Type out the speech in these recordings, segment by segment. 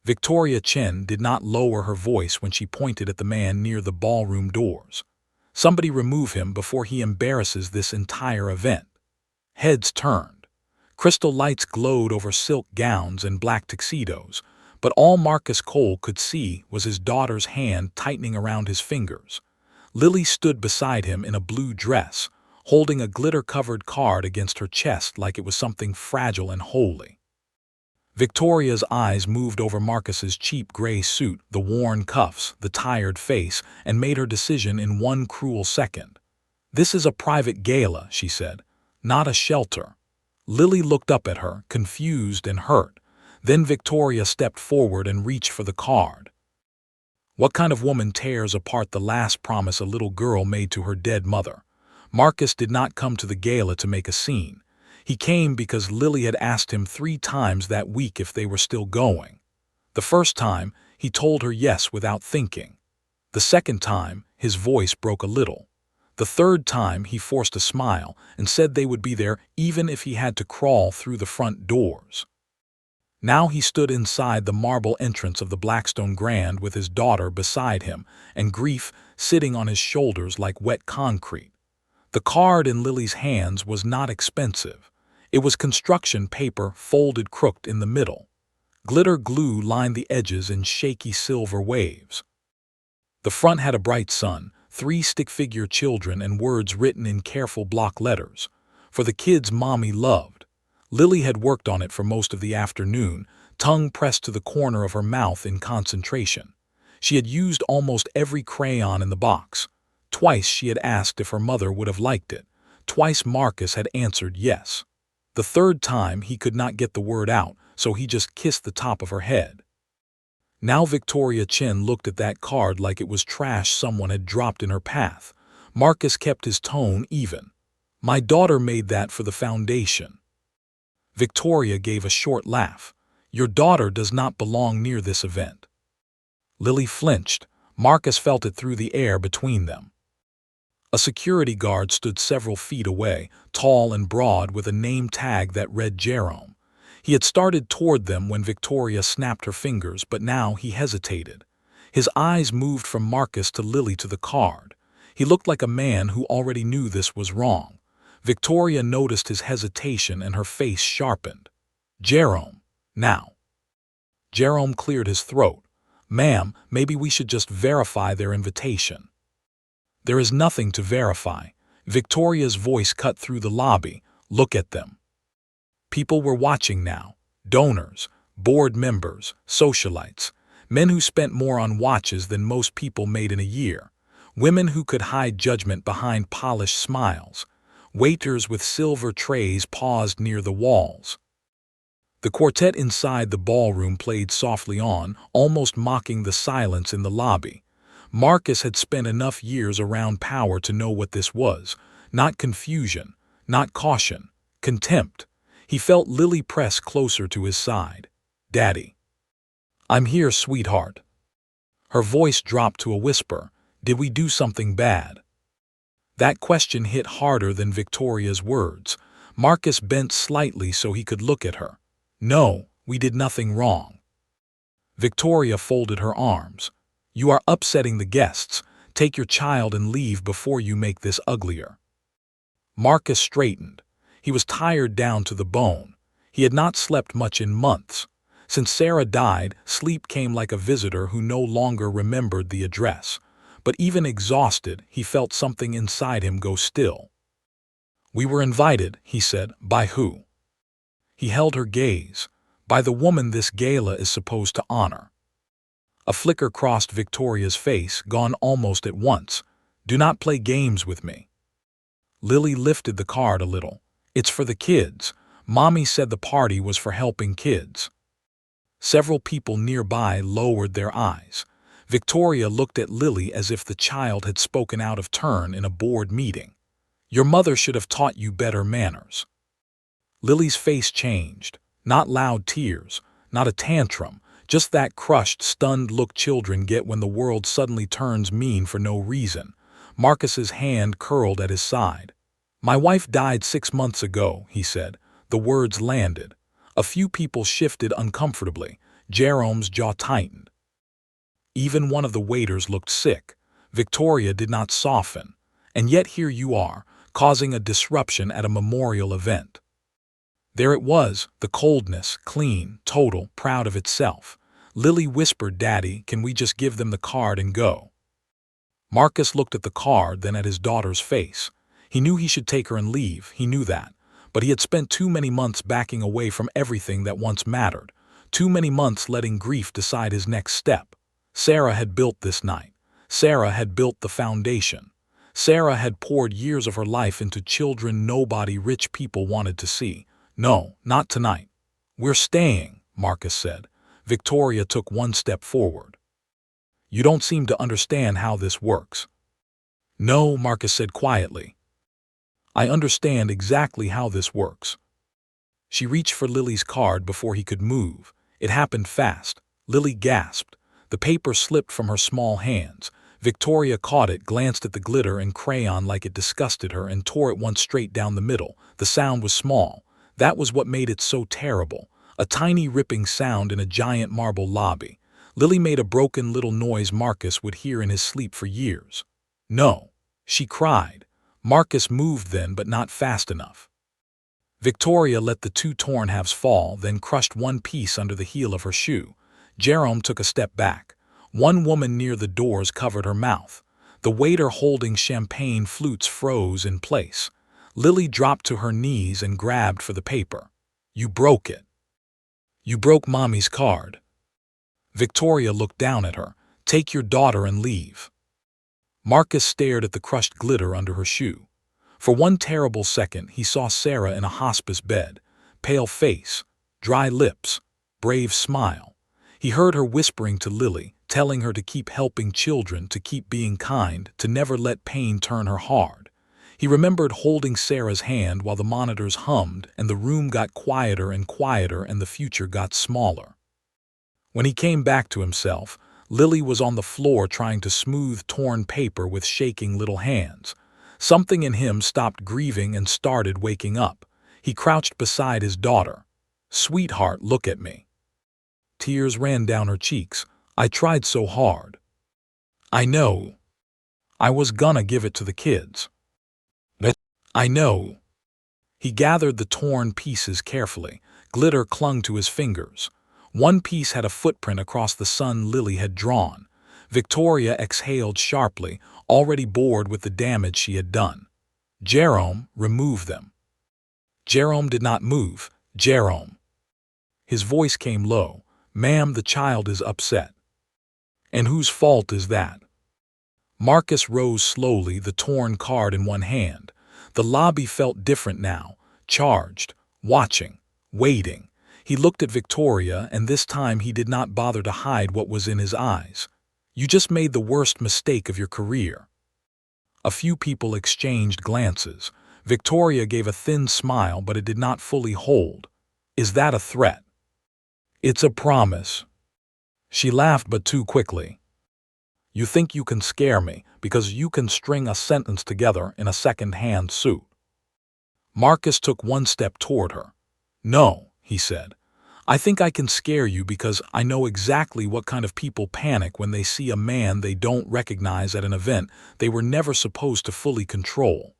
Victoria Chen did not lower her voice when she pointed at the man near the ballroom doors. Somebody remove him before he embarrasses this entire event. Heads turned. Crystal lights glowed over silk gowns and black tuxedos, but all Marcus Cole could see was his daughter's hand tightening around his fingers. Lily stood beside him in a blue dress, holding a glitter-covered card against her chest like it was something fragile and holy. Victoria's eyes moved over Marcus's cheap gray suit, the worn cuffs, the tired face, and made her decision in one cruel second. "This is a private gala," she said, "not a shelter." Lily looked up at her, confused and hurt. Then Victoria stepped forward and reached for the card. What kind of woman tears apart the last promise a little girl made to her dead mother? Marcus did not come to the gala to make a scene. He came because Lily had asked him 3 times that week if they were still going. The first time, he told her yes without thinking. The second time, his voice broke a little. The third time, he forced a smile and said they would be there even if he had to crawl through the front doors. Now he stood inside the marble entrance of the Blackstone Grand with his daughter beside him and grief sitting on his shoulders like wet concrete. The card in Lily's hands was not expensive. It was construction paper folded crooked in the middle. Glitter glue lined the edges in shaky silver waves. The front had a bright sun, 3 stick-figure children, and words written in careful block letters. For the kids Mommy loved. Lily had worked on it for most of the afternoon, tongue pressed to the corner of her mouth in concentration. She had used almost every crayon in the box. Twice she had asked if her mother would have liked it. Twice Marcus had answered yes. The third time he could not get the word out, so he just kissed the top of her head. Now Victoria Chen looked at that card like it was trash someone had dropped in her path. Marcus kept his tone even. "My daughter made that for the foundation." Victoria gave a short laugh. "Your daughter does not belong near this event." Lily flinched. Marcus felt it through the air between them. A security guard stood several feet away, tall and broad with a name tag that read Jerome. He had started toward them when Victoria snapped her fingers, but now he hesitated. His eyes moved from Marcus to Lily to the card. He looked like a man who already knew this was wrong. Victoria noticed his hesitation and her face sharpened. "Jerome, now." Jerome cleared his throat. "Ma'am, maybe we should just verify their invitation." "There is nothing to verify." Victoria's voice cut through the lobby. "Look at them." People were watching now. Donors, board members, socialites, men who spent more on watches than most people made in a year, women who could hide judgment behind polished smiles, waiters with silver trays paused near the walls. The quartet inside the ballroom played softly on, almost mocking the silence in the lobby. Marcus had spent enough years around power to know what this was. Not confusion, not caution, contempt. He felt Lily press closer to his side. "Daddy." "I'm here, sweetheart." Her voice dropped to a whisper. "Did we do something bad?" That question hit harder than Victoria's words. Marcus bent slightly so he could look at her. "No, we did nothing wrong." Victoria folded her arms. "You are upsetting the guests. Take your child and leave before you make this uglier." Marcus straightened. He was tired down to the bone. He had not slept much in months. Since Sarah died, sleep came like a visitor who no longer remembered the address. But even exhausted, he felt something inside him go still. "We were invited," he said. "By who?" He held her gaze. "By the woman this gala is supposed to honor." A flicker crossed Victoria's face, gone almost at once. "Do not play games with me." Lily lifted the card a little. "It's for the kids. Mommy said the party was for helping kids." Several people nearby lowered their eyes. Victoria looked at Lily as if the child had spoken out of turn in a board meeting. "Your mother should have taught you better manners." Lily's face changed. Not loud tears, not a tantrum, just that crushed, stunned look children get when the world suddenly turns mean for no reason. Marcus's hand curled at his side. "My wife died 6 months ago," he said. The words landed. A few people shifted uncomfortably. Jerome's jaw tightened. Even one of the waiters looked sick. Victoria did not soften. And yet here you are, causing a disruption at a memorial event. There it was, the coldness, clean, total, proud of itself. Lily whispered, "Daddy, can we just give them the card and go?" Marcus looked at the card, then at his daughter's face. He knew he should take her and leave, he knew that. But he had spent too many months backing away from everything that once mattered. Too many months letting grief decide his next step. Sarah had built this night. Sarah had built the foundation. Sarah had poured years of her life into children nobody rich people wanted to see. "No, not tonight." "We're staying," Marcus said. Victoria took one step forward. "You don't seem to understand how this works." "No," Marcus said quietly. "I understand exactly how this works." She reached for Lily's card before he could move. It happened fast. Lily gasped. The paper slipped from her small hands. Victoria caught it, glanced at the glitter and crayon like it disgusted her, and tore it once straight down the middle. The sound was small. That was what made it so terrible. A tiny ripping sound in a giant marble lobby. Lily made a broken little noise Marcus would hear in his sleep for years. "No," she cried. Marcus moved then, but not fast enough. Victoria let the two torn halves fall, then crushed one piece under the heel of her shoe. Jerome took a step back. One woman near the doors covered her mouth. The waiter holding champagne flutes froze in place. Lily dropped to her knees and grabbed for the paper. "You broke it. You broke Mommy's card." Victoria looked down at her. "Take your daughter and leave." Marcus stared at the crushed glitter under her shoe. For one terrible second, he saw Sarah in a hospice bed. Pale face, dry lips, brave smile. He heard her whispering to Lily, telling her to keep helping children, to keep being kind, to never let pain turn her hard. He remembered holding Sarah's hand while the monitors hummed and the room got quieter and quieter and the future got smaller. When he came back to himself, Lily was on the floor trying to smooth torn paper with shaking little hands. Something in him stopped grieving and started waking up. He crouched beside his daughter. "Sweetheart, look at me." Tears ran down her cheeks. "I tried so hard. I know. I was gonna give it to the kids. But I know." He gathered the torn pieces carefully. Glitter clung to his fingers. One piece had a footprint across the sun Lily had drawn. Victoria exhaled sharply, already bored with the damage she had done. "Jerome, remove them." Jerome did not move. "Jerome." His voice came low. "Ma'am, the child is upset." "And whose fault is that?" Marcus rose slowly, the torn card in one hand. The lobby felt different now, charged, watching, waiting. He looked at Victoria, and this time he did not bother to hide what was in his eyes. "You just made the worst mistake of your career." A few people exchanged glances. Victoria gave a thin smile, but it did not fully hold. "Is that a threat?" "It's a promise." She laughed, but too quickly. "You think you can scare me because you can string a sentence together in a second-hand suit." Marcus took one step toward her. "No," he said. "I think I can scare you because I know exactly what kind of people panic when they see a man they don't recognize at an event they were never supposed to fully control."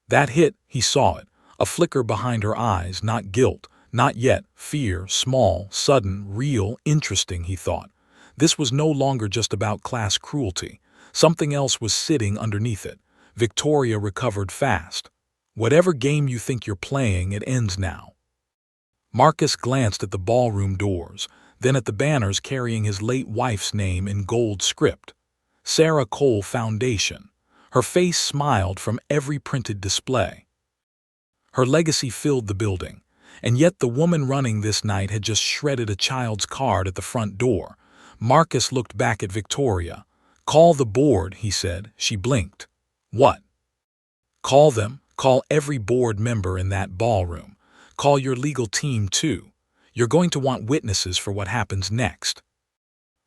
That hit, he saw it, a flicker behind her eyes, not guilt, not yet, fear, small, sudden, real, interesting, he thought. This was no longer just about class cruelty. Something else was sitting underneath it. Victoria recovered fast. "Whatever game you think you're playing, it ends now." Marcus glanced at the ballroom doors, then at the banners carrying his late wife's name in gold script. Sarah Cole Foundation. Her face smiled from every printed display. Her legacy filled the building, and yet the woman running this night had just shredded a child's card at the front door. Marcus looked back at Victoria. "Call the board," he said. She blinked. "What?" "Call them. Call every board member in that ballroom. Call your legal team, too. You're going to want witnesses for what happens next."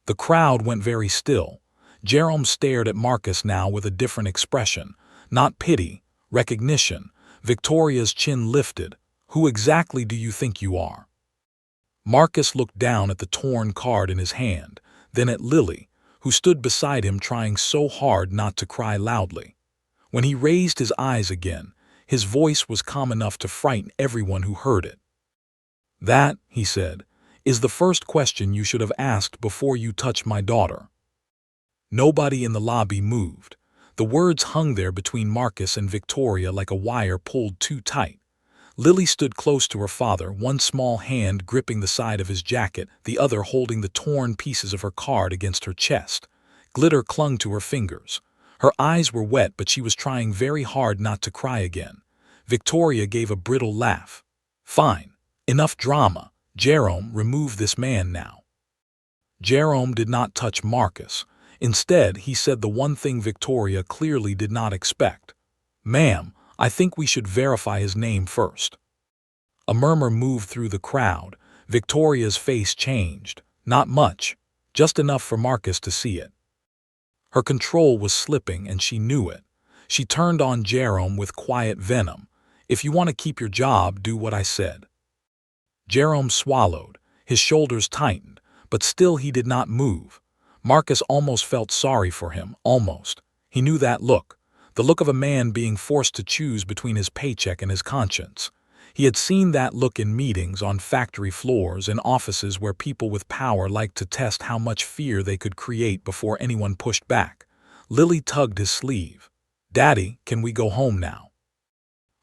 The crowd went very still. Jerome stared at Marcus now with a different expression. Not pity, recognition. Victoria's chin lifted. "Who exactly do you think you are?" Marcus looked down at the torn card in his hand, then at Lily, who stood beside him trying so hard not to cry loudly. When he raised his eyes again, his voice was calm enough to frighten everyone who heard it. "That," he said, "is the first question you should have asked before you touch my daughter." Nobody in the lobby moved. The words hung there between Marcus and Victoria like a wire pulled too tight. Lily stood close to her father, one small hand gripping the side of his jacket, the other holding the torn pieces of her card against her chest. Glitter clung to her fingers. Her eyes were wet, but she was trying very hard not to cry again. Victoria gave a brittle laugh. "Fine. Enough drama. Jerome, remove this man now." Jerome did not touch Marcus. Instead, he said the one thing Victoria clearly did not expect. "Ma'am, I think we should verify his name first." A murmur moved through the crowd. Victoria's face changed. Not much, just enough for Marcus to see it. Her control was slipping, and she knew it. She turned on Jerome with quiet venom. "If you want to keep your job, do what I said." Jerome swallowed. His shoulders tightened, but still he did not move. Marcus almost felt sorry for him, almost. He knew that look, the look of a man being forced to choose between his paycheck and his conscience. He had seen that look in meetings, on factory floors, in offices where people with power liked to test how much fear they could create before anyone pushed back. Lily tugged his sleeve. "Daddy, can we go home now?"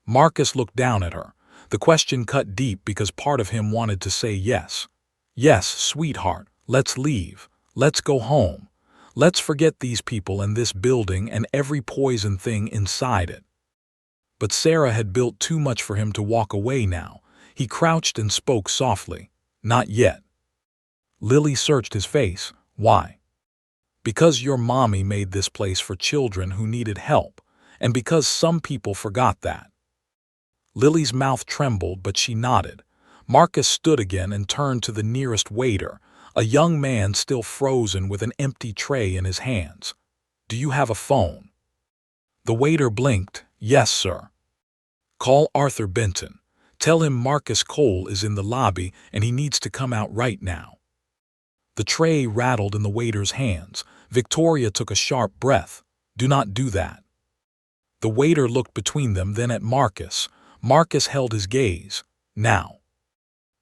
Marcus looked down at her. The question cut deep because part of him wanted to say yes. "Yes, sweetheart, let's leave. Let's go home. Let's forget these people and this building and every poison thing inside it." But Sarah had built too much for him to walk away now. He crouched and spoke softly. "Not yet." Lily searched his face. "Why?" "Because your mommy made this place for children who needed help, and because some people forgot that." Lily's mouth trembled, but she nodded. Marcus stood again and turned to the nearest waiter, a young man still frozen with an empty tray in his hands. "Do you have a phone?" The waiter blinked. "Yes, sir." "Call Arthur Benton. Tell him Marcus Cole is in the lobby and he needs to come out right now." The tray rattled in the waiter's hands. Victoria took a sharp breath. "Do not do that." The waiter looked between them, then at Marcus. Marcus held his gaze. "Now."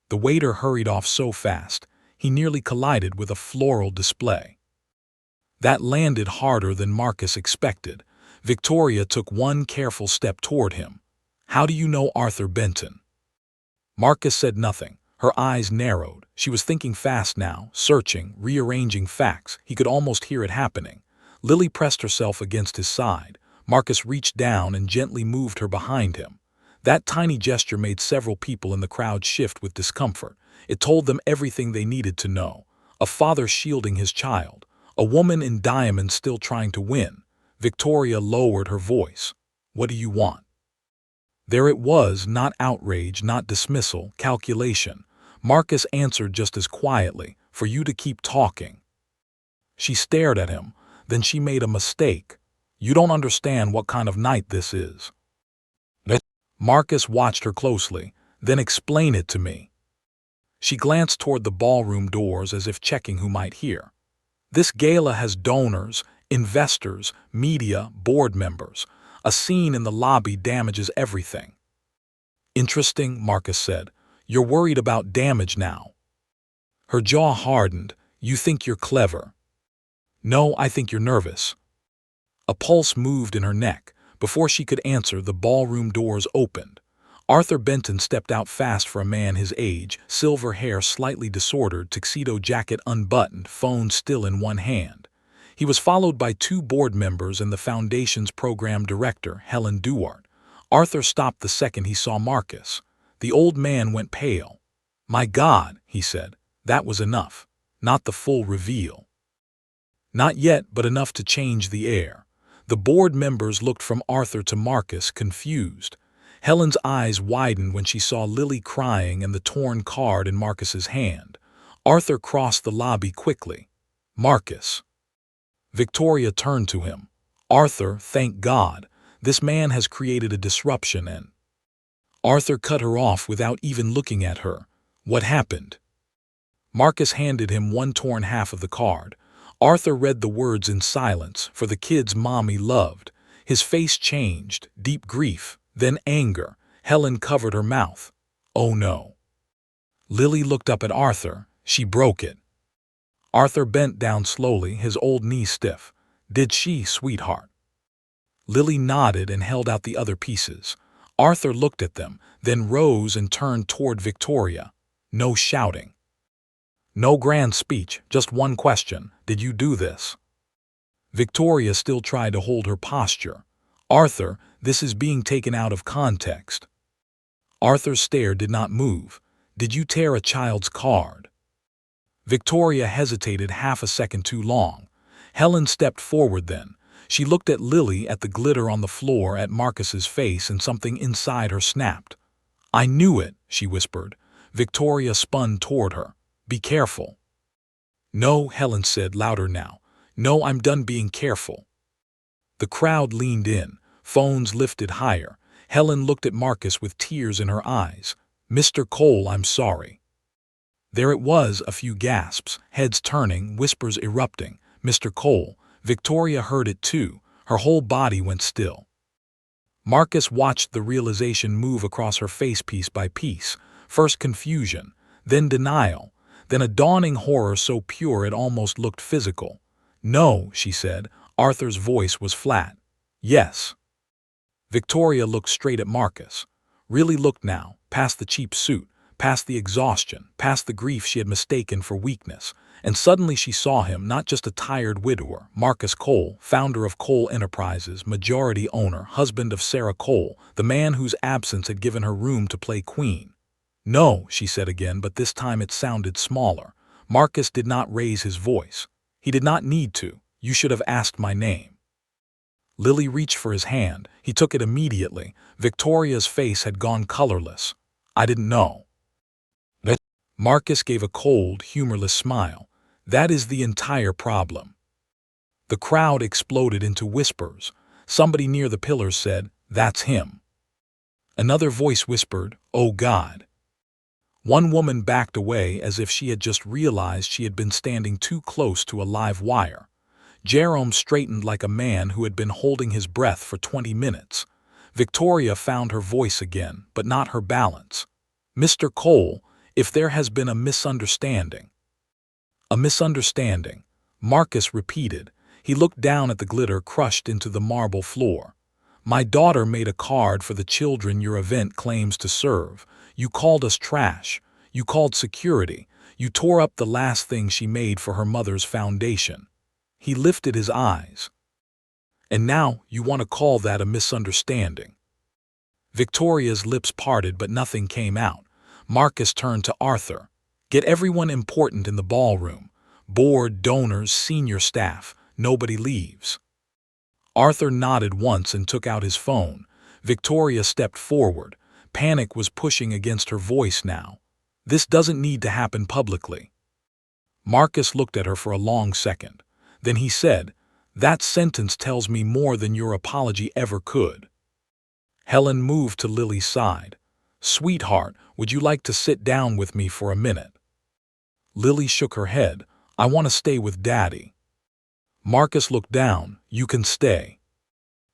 The waiter hurried off so fast, he nearly collided with a floral display. That landed harder than Marcus expected. Victoria took one careful step toward him. "How do you know Arthur Benton?" Marcus said nothing. Her eyes narrowed. She was thinking fast now, searching, rearranging facts. He could almost hear it happening. Lily pressed herself against his side. Marcus reached down and gently moved her behind him. That tiny gesture made several people in the crowd shift with discomfort. It told them everything they needed to know. A father shielding his child. A woman in diamonds still trying to win. Victoria lowered her voice. "What do you want?" There it was, not outrage, not dismissal, calculation. Marcus answered just as quietly, "For you to keep talking." She stared at him. Then she made a mistake. "You don't understand what kind of night this is." Marcus watched her closely. "Then explain it to me." She glanced toward the ballroom doors as if checking who might hear. "This gala has donors, investors, media, board members. A scene in the lobby damages everything." "Interesting," Marcus said. "You're worried about damage now." Her jaw hardened. "You think you're clever." "No, I think you're nervous." A pulse moved in her neck. Before she could answer, the ballroom doors opened. Arthur Benton stepped out fast for a man his age, silver hair slightly disordered, tuxedo jacket unbuttoned, phone still in one hand. He was followed by two board members and the foundation's program director, Helen Duart. Arthur stopped the second he saw Marcus. The old man went pale. "My God," he said, "that was enough. Not the full reveal." Not yet, but enough to change the air. The board members looked from Arthur to Marcus, confused. Helen's eyes widened when she saw Lily crying and the torn card in Marcus's hand. Arthur crossed the lobby quickly. "Marcus." Victoria turned to him. "Arthur, thank God. This man has created a disruption and—" Arthur cut her off without even looking at her. "What happened?" Marcus handed him one torn half of the card. Arthur read the words in silence, for the kids mommy loved. His face changed, deep grief, then anger. Helen covered her mouth. Oh no. Lily looked up at Arthur. She broke it. Arthur bent down slowly, his old knee stiff. Did she, sweetheart? Lily nodded and held out the other pieces. Arthur looked at them, then rose and turned toward Victoria. No shouting. No grand speech, just one question. Did you do this? Victoria still tried to hold her posture. Arthur, this is being taken out of context. Arthur's stare did not move. Did you tear a child's card? Victoria hesitated half a second too long. Helen stepped forward then. She looked at Lily, at the glitter on the floor, at Marcus's face, and something inside her snapped. I knew it, she whispered. Victoria spun toward her. Be careful. No, Helen said, louder now. No, I'm done being careful. The crowd leaned in, phones lifted higher. Helen looked at Marcus with tears in her eyes. Mr. Cole, I'm sorry. There it was, a few gasps, heads turning, whispers erupting. Mr. Cole. Victoria heard it too. Her whole body went still. Marcus watched the realization move across her face piece by piece. First confusion, then denial, then a dawning horror so pure it almost looked physical. No, she said. Arthur's voice was flat. Yes. Victoria looked straight at Marcus. Really looked now, past the cheap suit, past the exhaustion, past the grief she had mistaken for weakness. And suddenly she saw him, not just a tired widower, Marcus Cole, founder of Cole Enterprises, majority owner, husband of Sarah Cole, the man whose absence had given her room to play queen. No, she said again, but this time it sounded smaller. Marcus did not raise his voice. He did not need to. You should have asked my name. Lily reached for his hand. He took it immediately. Victoria's face had gone colorless. I didn't know. Marcus gave a cold, humorless smile. That is the entire problem. The crowd exploded into whispers. Somebody near the pillars said, That's him. Another voice whispered, Oh God. One woman backed away as if she had just realized she had been standing too close to a live wire. Jerome straightened like a man who had been holding his breath for 20 minutes. Victoria found her voice again, but not her balance. Mr. Cole, if there has been a misunderstanding. A misunderstanding, Marcus repeated. He looked down at the glitter crushed into the marble floor. My daughter made a card for the children your event claims to serve. You called us trash. You called security. You tore up the last thing she made for her mother's foundation. He lifted his eyes. And now you want to call that a misunderstanding. Victoria's lips parted, but nothing came out. Marcus turned to Arthur. Get everyone important in the ballroom. Board, donors, senior staff. Nobody leaves. Arthur nodded once and took out his phone. Victoria stepped forward. Panic was pushing against her voice now. This doesn't need to happen publicly. Marcus looked at her for a long second. Then he said, That sentence tells me more than your apology ever could. Helen moved to Lily's side. Sweetheart, would you like to sit down with me for a minute? Lily shook her head. I want to stay with Daddy. Marcus looked down. You can stay.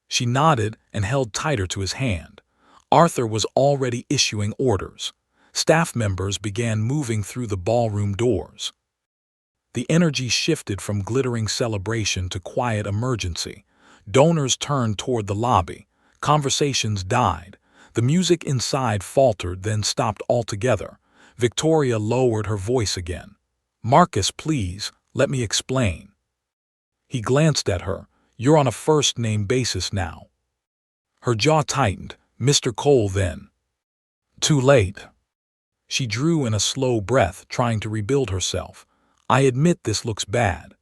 She nodded and held tighter to his hand. Arthur was already issuing orders. Staff members began moving through the ballroom doors. The energy shifted from glittering celebration to quiet emergency. Donors turned toward the lobby. Conversations died. The music inside faltered, then stopped altogether. Victoria lowered her voice again. Marcus, please, let me explain. He glanced at her. You're on a first-name basis now. Her jaw tightened. Mr. Cole, then. Too late. She drew in a slow breath, trying to rebuild herself. I admit this looks bad.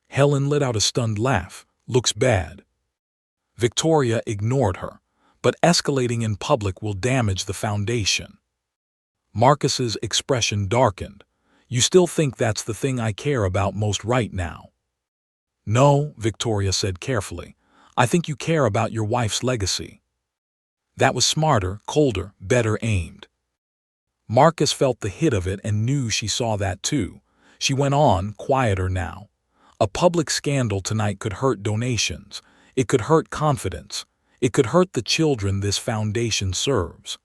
Helen let out a stunned laugh. Looks bad. Victoria ignored her. But escalating in public will damage the foundation. Marcus's expression darkened. You still think that's the thing I care about most right now? No, Victoria said carefully. I think you care about your wife's legacy. That was smarter, colder, better aimed. Marcus felt the hit of it and knew she saw that too. She went on, quieter now. A public scandal tonight could hurt donations. It could hurt confidence. It could hurt the children this foundation serves.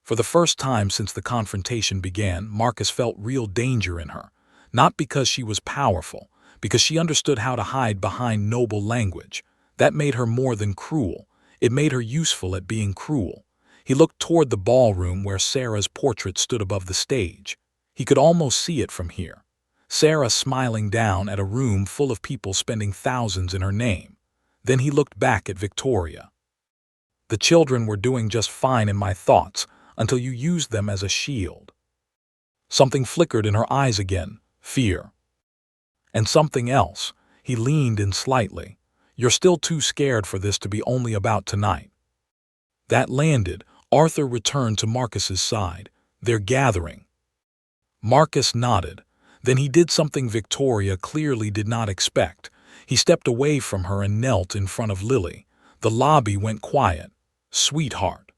For the first time since the confrontation began, Marcus felt real danger in her. Not because she was powerful, because she understood how to hide behind noble language. That made her more than cruel. It made her useful at being cruel. He looked toward the ballroom where Sarah's portrait stood above the stage. He could almost see it from here. Sarah smiling down at a room full of people spending thousands in her name. Then he looked back at Victoria. The children were doing just fine in my thoughts until you used them as a shield. Something flickered in her eyes again, fear. And something else. He leaned in slightly. You're still too scared for this to be only about tonight. That landed. Arthur returned to Marcus's side. They're gathering. Marcus nodded. Then he did something Victoria clearly did not expect. He stepped away from her and knelt in front of Lily. The lobby went quiet. Sweetheart.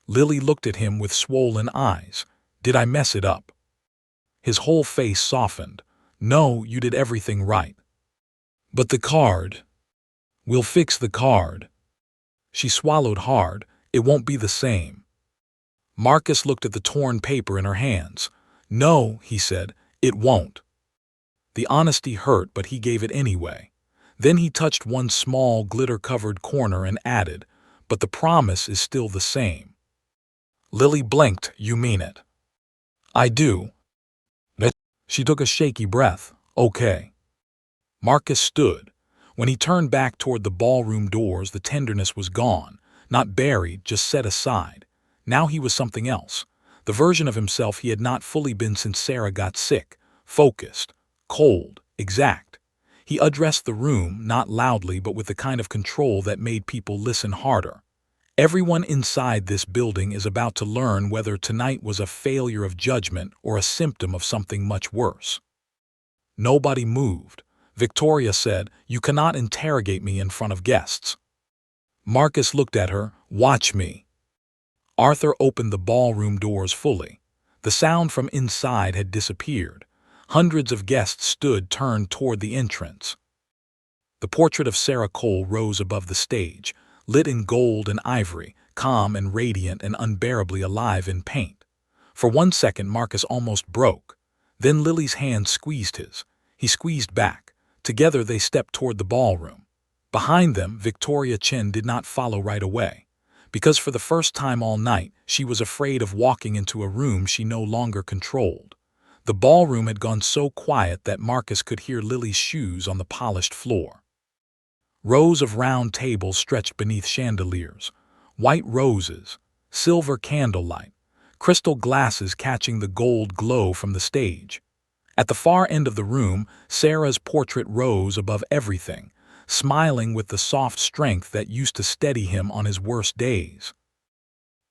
Lily looked at him with swollen eyes. Did I mess it up? His whole face softened. No, you did everything right. But the card. We'll fix the card. She swallowed hard. It won't be the same. Marcus looked at the torn paper in her hands. No, he said, it won't. The honesty hurt, but he gave it anyway. Then he touched one small, glitter-covered corner and added, but the promise is still the same. Lily blinked. You mean it? I do. She took a shaky breath. Okay. Marcus stood. When he turned back toward the ballroom doors, the tenderness was gone. Not buried, just set aside. Now he was something else. The version of himself he had not fully been since Sarah got sick. Focused. Cold. Exact. He addressed the room, not loudly but with the kind of control that made people listen harder. Everyone inside this building is about to learn whether tonight was a failure of judgment or a symptom of something much worse. Nobody moved. Victoria said, You cannot interrogate me in front of guests. Marcus looked at her. Watch me. Arthur opened the ballroom doors fully. The sound from inside had disappeared. Hundreds of guests stood turned toward the entrance. The portrait of Sarah Cole rose above the stage, lit in gold and ivory, calm and radiant and unbearably alive in paint. For 1 second Marcus almost broke. Then Lily's hand squeezed his. He squeezed back. Together they stepped toward the ballroom. Behind them, Victoria Chen did not follow right away. Because for the first time all night, she was afraid of walking into a room she no longer controlled. The ballroom had gone so quiet that Marcus could hear Lily's shoes on the polished floor. Rows of round tables stretched beneath chandeliers. White roses, silver candlelight, crystal glasses catching the gold glow from the stage. At the far end of the room, Sarah's portrait rose above everything, smiling with the soft strength that used to steady him on his worst days.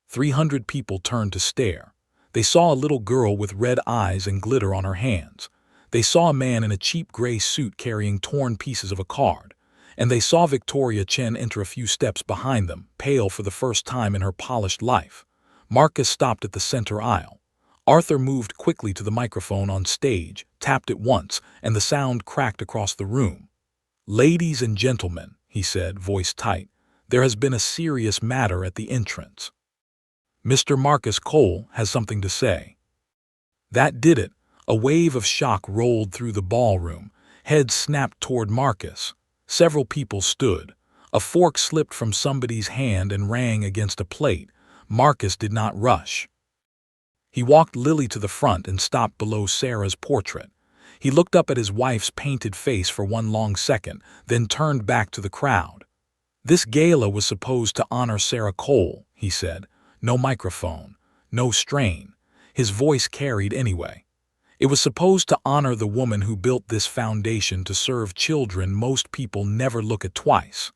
300 people turned to stare. They saw a little girl with red eyes and glitter on her hands. They saw a man in a cheap gray suit carrying torn pieces of a card. And they saw Victoria Chen enter a few steps behind them, pale for the first time in her polished life. Marcus stopped at the center aisle. Arthur moved quickly to the microphone on stage, tapped it once, and the sound cracked across the room. Ladies and gentlemen, he said, voice tight, there has been a serious matter at the entrance. Mr. Marcus Cole has something to say. That did it. A wave of shock rolled through the ballroom. Heads snapped toward Marcus. Several people stood. A fork slipped from somebody's hand and rang against a plate. Marcus did not rush. He walked Lily to the front and stopped below Sarah's portrait. He looked up at his wife's painted face for one long second, then turned back to the crowd. This gala was supposed to honor Sarah Cole, he said. No microphone, no strain. His voice carried anyway. It was supposed to honor the woman who built this foundation to serve children most people never look at twice.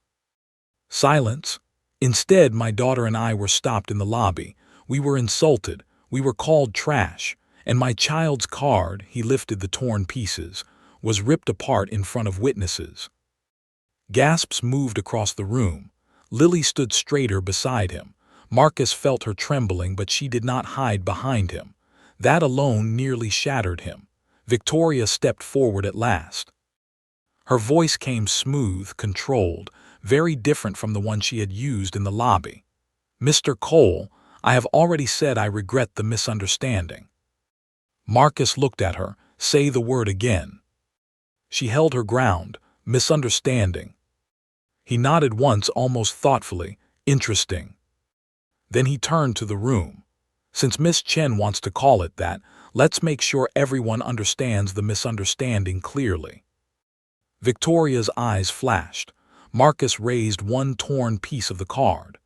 Silence. Instead, my daughter and I were stopped in the lobby. We were insulted. We were called trash. And my child's card, he lifted the torn pieces, was ripped apart in front of witnesses. Gasps moved across the room. Lily stood straighter beside him. Marcus felt her trembling, but she did not hide behind him. That alone nearly shattered him. Victoria stepped forward at last. Her voice came smooth, controlled, very different from the one she had used in the lobby. "Mr. Cole, I have already said I regret the misunderstanding." Marcus looked at her. "Say the word again." She held her ground. "Misunderstanding." He nodded once, almost thoughtfully. "Interesting." Then he turned to the room. "Since Miss Chen wants to call it that, let's make sure everyone understands the misunderstanding clearly." Victoria's eyes flashed. Marcus raised one torn piece of the card.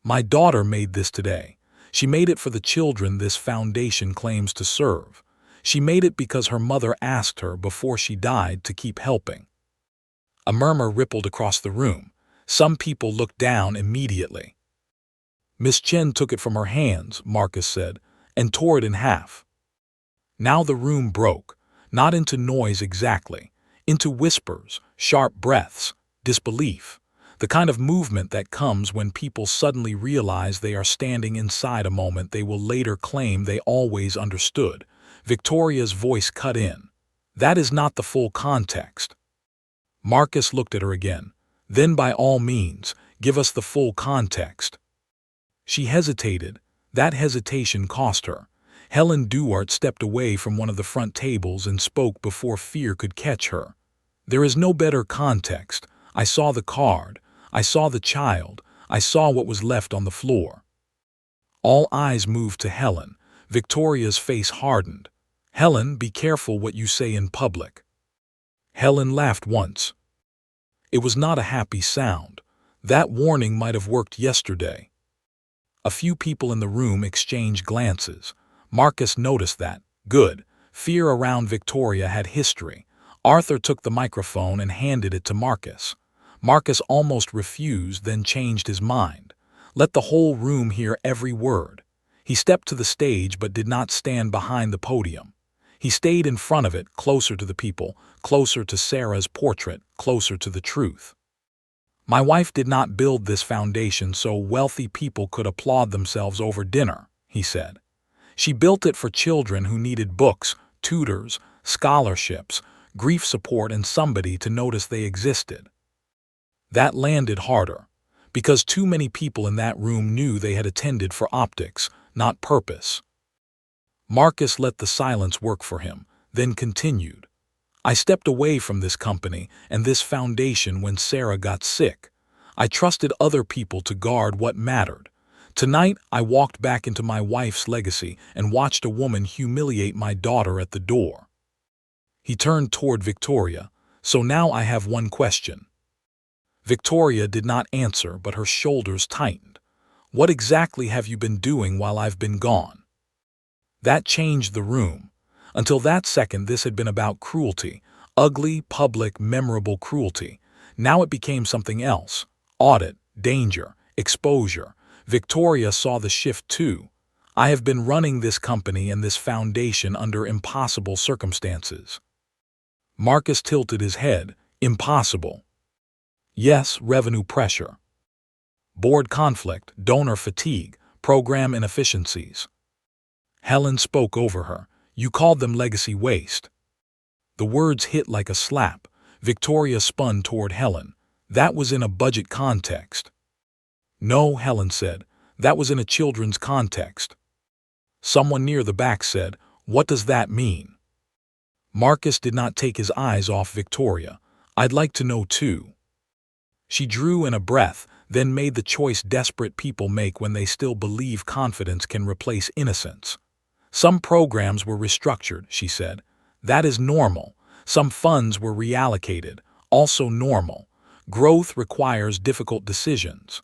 "My daughter made this today. She made it for the children this foundation claims to serve. She made it because her mother asked her before she died to keep helping." A murmur rippled across the room. Some people looked down immediately. "Miss Chen took it from her hands," Marcus said, "and tore it in half." Now the room broke, not into noise exactly, into whispers, sharp breaths, disbelief, the kind of movement that comes when people suddenly realize they are standing inside a moment they will later claim they always understood. Victoria's voice cut in. "That is not the full context." Marcus looked at her again. "Then by all means, give us the full context." She hesitated. That hesitation cost her. Helen Duarte stepped away from one of the front tables and spoke before fear could catch her. "There is no better context. I saw the card. I saw the child. I saw what was left on the floor." All eyes moved to Helen. Victoria's face hardened. "Helen, be careful what you say in public." Helen laughed once. It was not a happy sound. That warning might have worked yesterday. A few people in the room exchanged glances. Marcus noticed that. Good. Fear around Victoria had history. Arthur took the microphone and handed it to Marcus. Marcus almost refused, then changed his mind. Let the whole room hear every word. He stepped to the stage but did not stand behind the podium. He stayed in front of it, closer to the people, closer to Sarah's portrait, closer to the truth. "My wife did not build this foundation so wealthy people could applaud themselves over dinner," he said. "She built it for children who needed books, tutors, scholarships, grief support, and somebody to notice they existed." That landed harder, because too many people in that room knew they had attended for optics, not purpose. Marcus let the silence work for him, then continued. "I stepped away from this company and this foundation when Sarah got sick. I trusted other people to guard what mattered. Tonight, I walked back into my wife's legacy and watched a woman humiliate my daughter at the door." He turned toward Victoria. "So now I have one question." Victoria did not answer, but her shoulders tightened. "What exactly have you been doing while I've been gone?" That changed the room. Until that second, this had been about cruelty, ugly, public, memorable cruelty. Now it became something else. Audit, danger, exposure. Victoria saw the shift too. "I have been running this company and this foundation under impossible circumstances." Marcus tilted his head. "Impossible." "Yes, revenue pressure. Board conflict, donor fatigue, program inefficiencies." Helen spoke over her. "You called them legacy waste." The words hit like a slap. Victoria spun toward Helen. "That was in a budget context." "No," Helen said. "That was in a children's context." Someone near the back said, "What does that mean?" Marcus did not take his eyes off Victoria. "I'd like to know too." She drew in a breath, then made the choice desperate people make when they still believe confidence can replace innocence. "Some programs were restructured," she said. "That is normal. Some funds were reallocated. Also normal. Growth requires difficult decisions."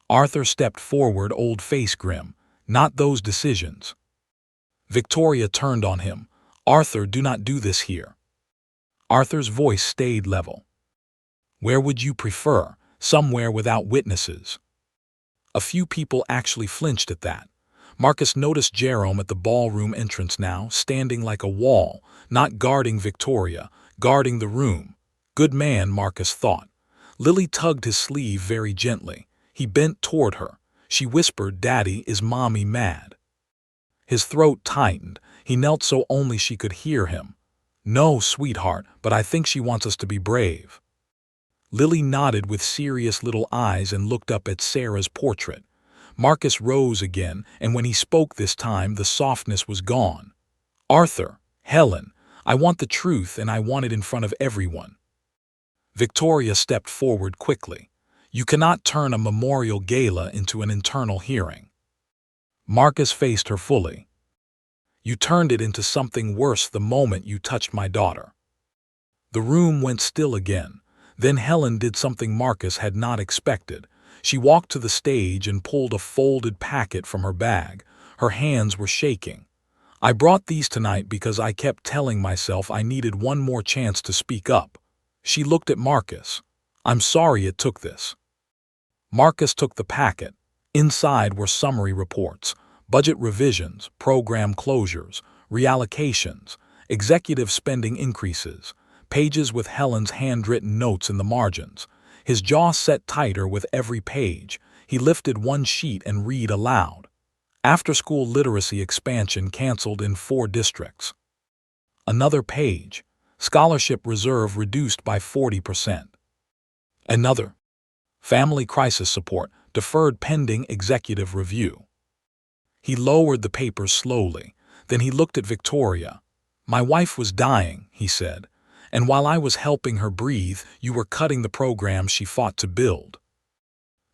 Arthur stepped forward, old face grim. "Not those decisions." Victoria turned on him. "Arthur, do not do this here." Arthur's voice stayed level. "Where would you prefer? Somewhere without witnesses." A few people actually flinched at that. Marcus noticed Jerome at the ballroom entrance now, standing like a wall, not guarding Victoria, guarding the room. Good man, Marcus thought. Lily tugged his sleeve very gently. He bent toward her. She whispered, "Daddy, is Mommy mad?" His throat tightened. He knelt so only she could hear him. "No, sweetheart, but I think she wants us to be brave." Lily nodded with serious little eyes and looked up at Sarah's portrait. Marcus rose again, and when he spoke this time, the softness was gone. "Arthur, Helen, I want the truth, and I want it in front of everyone." Victoria stepped forward quickly. "You cannot turn a memorial gala into an internal hearing." Marcus faced her fully. "You turned it into something worse the moment you touched my daughter." The room went still again. Then Helen did something Marcus had not expected. She walked to the stage and pulled a folded packet from her bag. Her hands were shaking. "I brought these tonight because I kept telling myself I needed one more chance to speak up." She looked at Marcus. "I'm sorry it took this." Marcus took the packet. Inside were summary reports, budget revisions, program closures, reallocations, executive spending increases, pages with Helen's handwritten notes in the margins. His jaw set tighter with every page. He lifted one sheet and read aloud. "After-school literacy expansion canceled in 4 districts." Another page. "Scholarship reserve reduced by 40%. Another. "Family crisis support deferred pending executive review." He lowered the paper slowly. Then he looked at Victoria. "My wife was dying," he said, "and while I was helping her breathe, you were cutting the program she fought to build."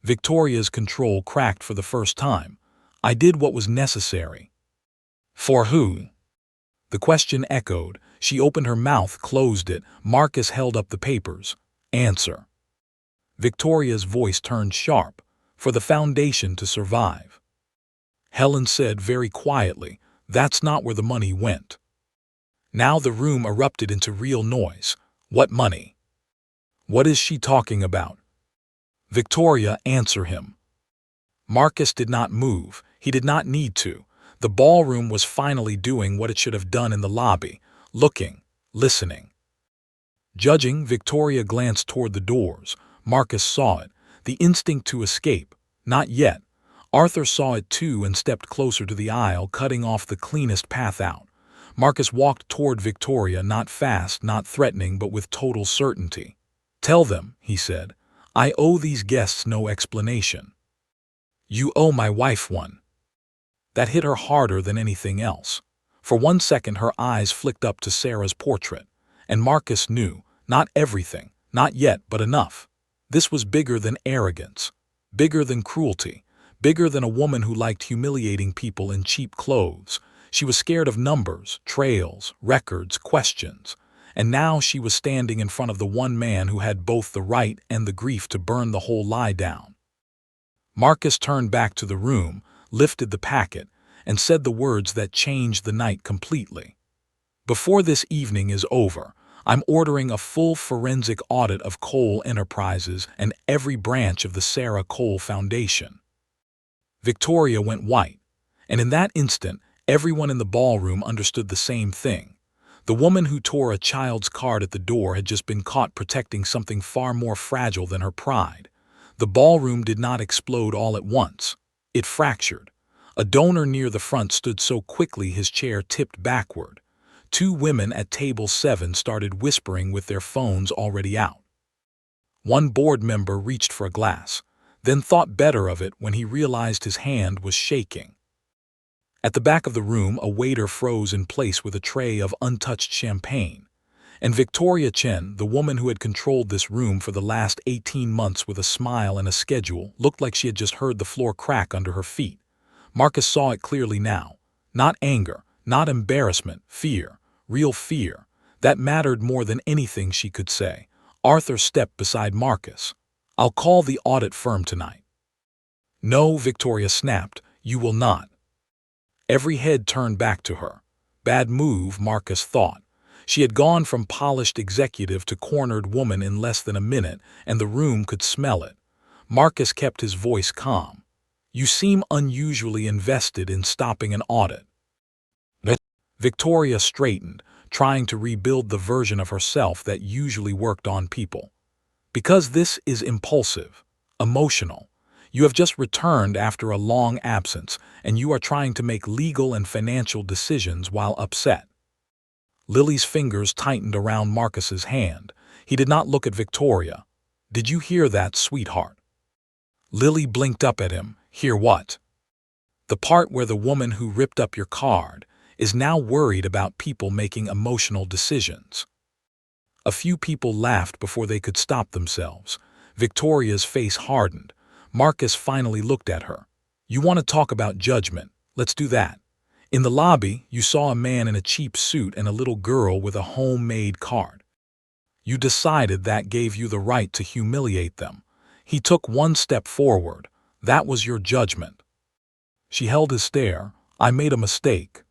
Victoria's control cracked for the first time. "I did what was necessary." "For who?" The question echoed. She opened her mouth, closed it. Marcus held up the papers. "Answer." Victoria's voice turned sharp. "For the foundation to survive." Helen said very quietly, "That's not where the money went." Now the room erupted into real noise. "What money? What is she talking about?" "Victoria, answer him." Marcus did not move. He did not need to. The ballroom was finally doing what it should have done in the lobby, looking, listening. Judging, Victoria glanced toward the doors. Marcus saw it, the instinct to escape. Not yet. Arthur saw it too and stepped closer to the aisle, cutting off the cleanest path out. Marcus walked toward Victoria, not fast, not threatening, but with total certainty. "Tell them," he said, "I owe these guests no explanation." "You owe my wife one." That hit her harder than anything else. For 1 second her eyes flicked up to Sarah's portrait, and Marcus knew, not everything, not yet, but enough. This was bigger than arrogance, bigger than cruelty, bigger than a woman who liked humiliating people in cheap clothes. She was scared of numbers, trails, records, questions, and now she was standing in front of the one man who had both the right and the grief to burn the whole lie down. Marcus turned back to the room, lifted the packet, and said the words that changed the night completely. "Before this evening is over, I'm ordering a full forensic audit of Cole Enterprises and every branch of the Sarah Cole Foundation." Victoria went white, and in that instant, everyone in the ballroom understood the same thing. The woman who tore a child's card at the door had just been caught protecting something far more fragile than her pride. The ballroom did not explode all at once. It fractured. A donor near the front stood so quickly his chair tipped backward. 2 women at table 7 started whispering with their phones already out. One board member reached for a glass, then thought better of it when he realized his hand was shaking. At the back of the room, a waiter froze in place with a tray of untouched champagne. And Victoria Chen, the woman who had controlled this room for the last 18 months with a smile and a schedule, looked like she had just heard the floor crack under her feet. Marcus saw it clearly now. Not anger, not embarrassment, fear, real fear. That mattered more than anything she could say. Arthur stepped beside Marcus. "I'll call the audit firm tonight." "No," Victoria snapped, "you will not." Every head turned back to her. Bad move, Marcus thought. She had gone from polished executive to cornered woman in less than a minute, and the room could smell it. Marcus kept his voice calm. "You seem unusually invested in stopping an audit." Victoria straightened, trying to rebuild the version of herself that usually worked on people. "Because this is impulsive, emotional. You have just returned after a long absence, and you are trying to make legal and financial decisions while upset. Lily's fingers tightened around Marcus's hand. He did not look at Victoria. Did you hear that, sweetheart? Lily blinked up at him. Hear what? The part where the woman who ripped up your card is now worried about people making emotional decisions. A few people laughed before they could stop themselves. Victoria's face hardened. Marcus finally looked at her. You want to talk about judgment? Let's do that. In the lobby, you saw a man in a cheap suit and a little girl with a homemade card. You decided that gave you the right to humiliate them. He took one step forward. That was your judgment. She held his stare. I made a mistake.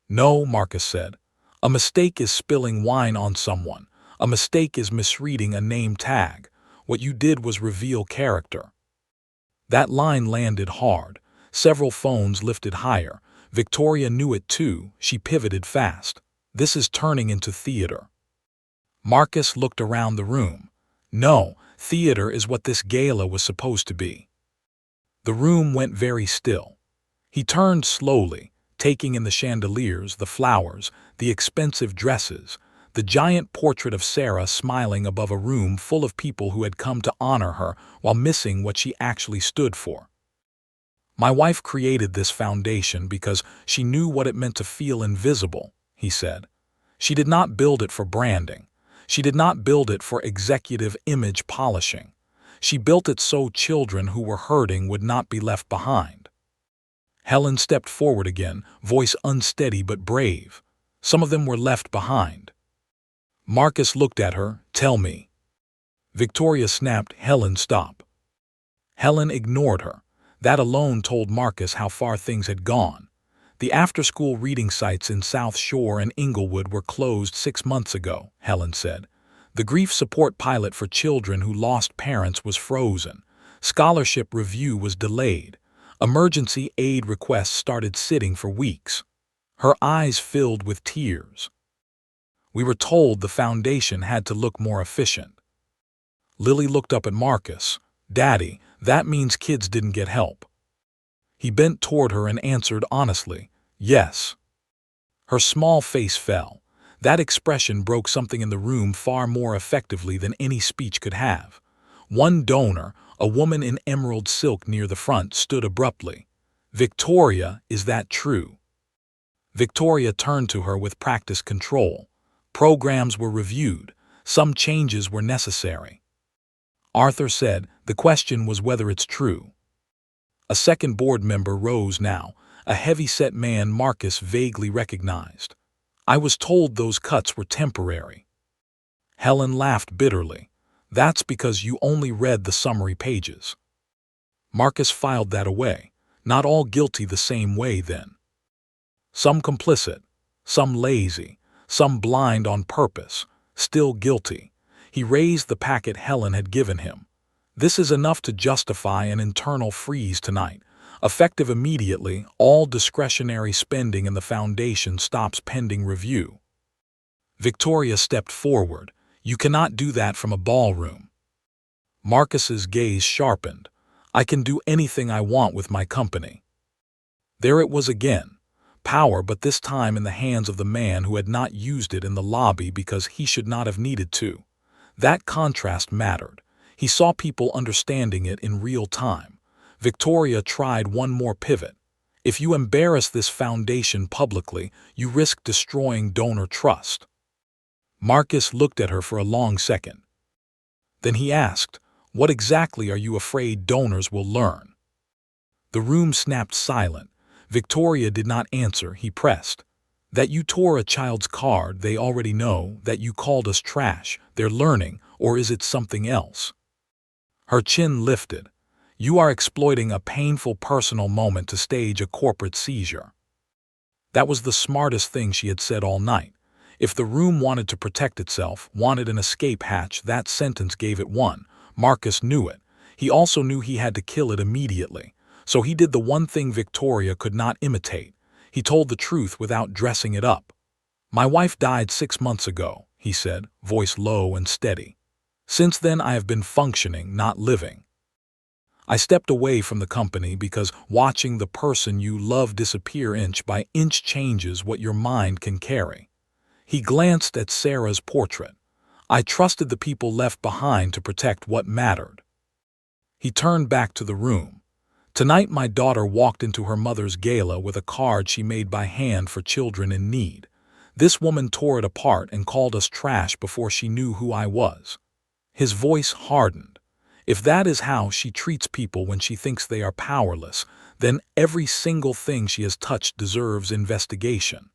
No, Marcus said. A mistake is spilling wine on someone. A mistake is misreading a name tag. What you did was reveal character. That line landed hard. Several phones lifted higher. Victoria knew it too. She pivoted fast. This is turning into theater. Marcus looked around the room. No, theater is what this gala was supposed to be. The room went very still. He turned slowly, taking in the chandeliers, the flowers, the expensive dresses, the giant portrait of Sarah smiling above a room full of people who had come to honor her while missing what she actually stood for. My wife created this foundation because she knew what it meant to feel invisible, he said. She did not build it for branding. She did not build it for executive image polishing. She built it so children who were hurting would not be left behind. Helen stepped forward again, voice unsteady but brave. Some of them were left behind. Marcus looked at her. Tell me. Victoria snapped. Helen, stop. Helen ignored her. That alone told Marcus how far things had gone. The after-school reading sites in South Shore and Inglewood were closed 6 months ago, Helen said. The grief support pilot for children who lost parents was frozen. Scholarship review was delayed. Emergency aid requests started sitting for weeks. Her eyes filled with tears. We were told the foundation had to look more efficient. Lily looked up at Marcus. Daddy, that means kids didn't get help. He bent toward her and answered honestly, yes. Her small face fell. That expression broke something in the room far more effectively than any speech could have. One donor, a woman in emerald silk near the front, stood abruptly. Victoria, is that true? Victoria turned to her with practiced control. Programs were reviewed. Some changes were necessary. Arthur said the question was whether it's true. A second board member rose now, a heavy-set man Marcus vaguely recognized. I was told those cuts were temporary. Helen laughed bitterly. That's because you only read the summary pages. Marcus filed that away. Not all guilty the same way, then. Some complicit, some lazy, some blind on purpose, still guilty. He raised the packet Helen had given him. This is enough to justify an internal freeze tonight. Effective immediately, all discretionary spending in the foundation stops pending review. Victoria stepped forward. You cannot do that from a ballroom. Marcus's gaze sharpened. I can do anything I want with my company. There it was again. Power, but this time in the hands of the man who had not used it in the lobby because he should not have needed to. That contrast mattered. He saw people understanding it in real time. Victoria tried one more pivot. If you embarrass this foundation publicly, you risk destroying donor trust. Marcus looked at her for a long second. Then he asked, what exactly are you afraid donors will learn? The room snapped silent. Victoria did not answer. He pressed. That you tore a child's card, they already know. That you called us trash, they're learning. Or is it something else? Her chin lifted. You are exploiting a painful personal moment to stage a corporate seizure. That was the smartest thing she had said all night. If the room wanted to protect itself, wanted an escape hatch, that sentence gave it one. Marcus knew it. He also knew he had to kill it immediately. So he did the one thing Victoria could not imitate. He told the truth without dressing it up. My wife died 6 months ago, he said, voice low and steady. Since then I have been functioning, not living. I stepped away from the company because watching the person you love disappear inch by inch changes what your mind can carry. He glanced at Sarah's portrait. I trusted the people left behind to protect what mattered. He turned back to the room. Tonight my daughter walked into her mother's gala with a card she made by hand for children in need. This woman tore it apart and called us trash before she knew who I was. His voice hardened. If that is how she treats people when she thinks they are powerless, then every single thing she has touched deserves investigation.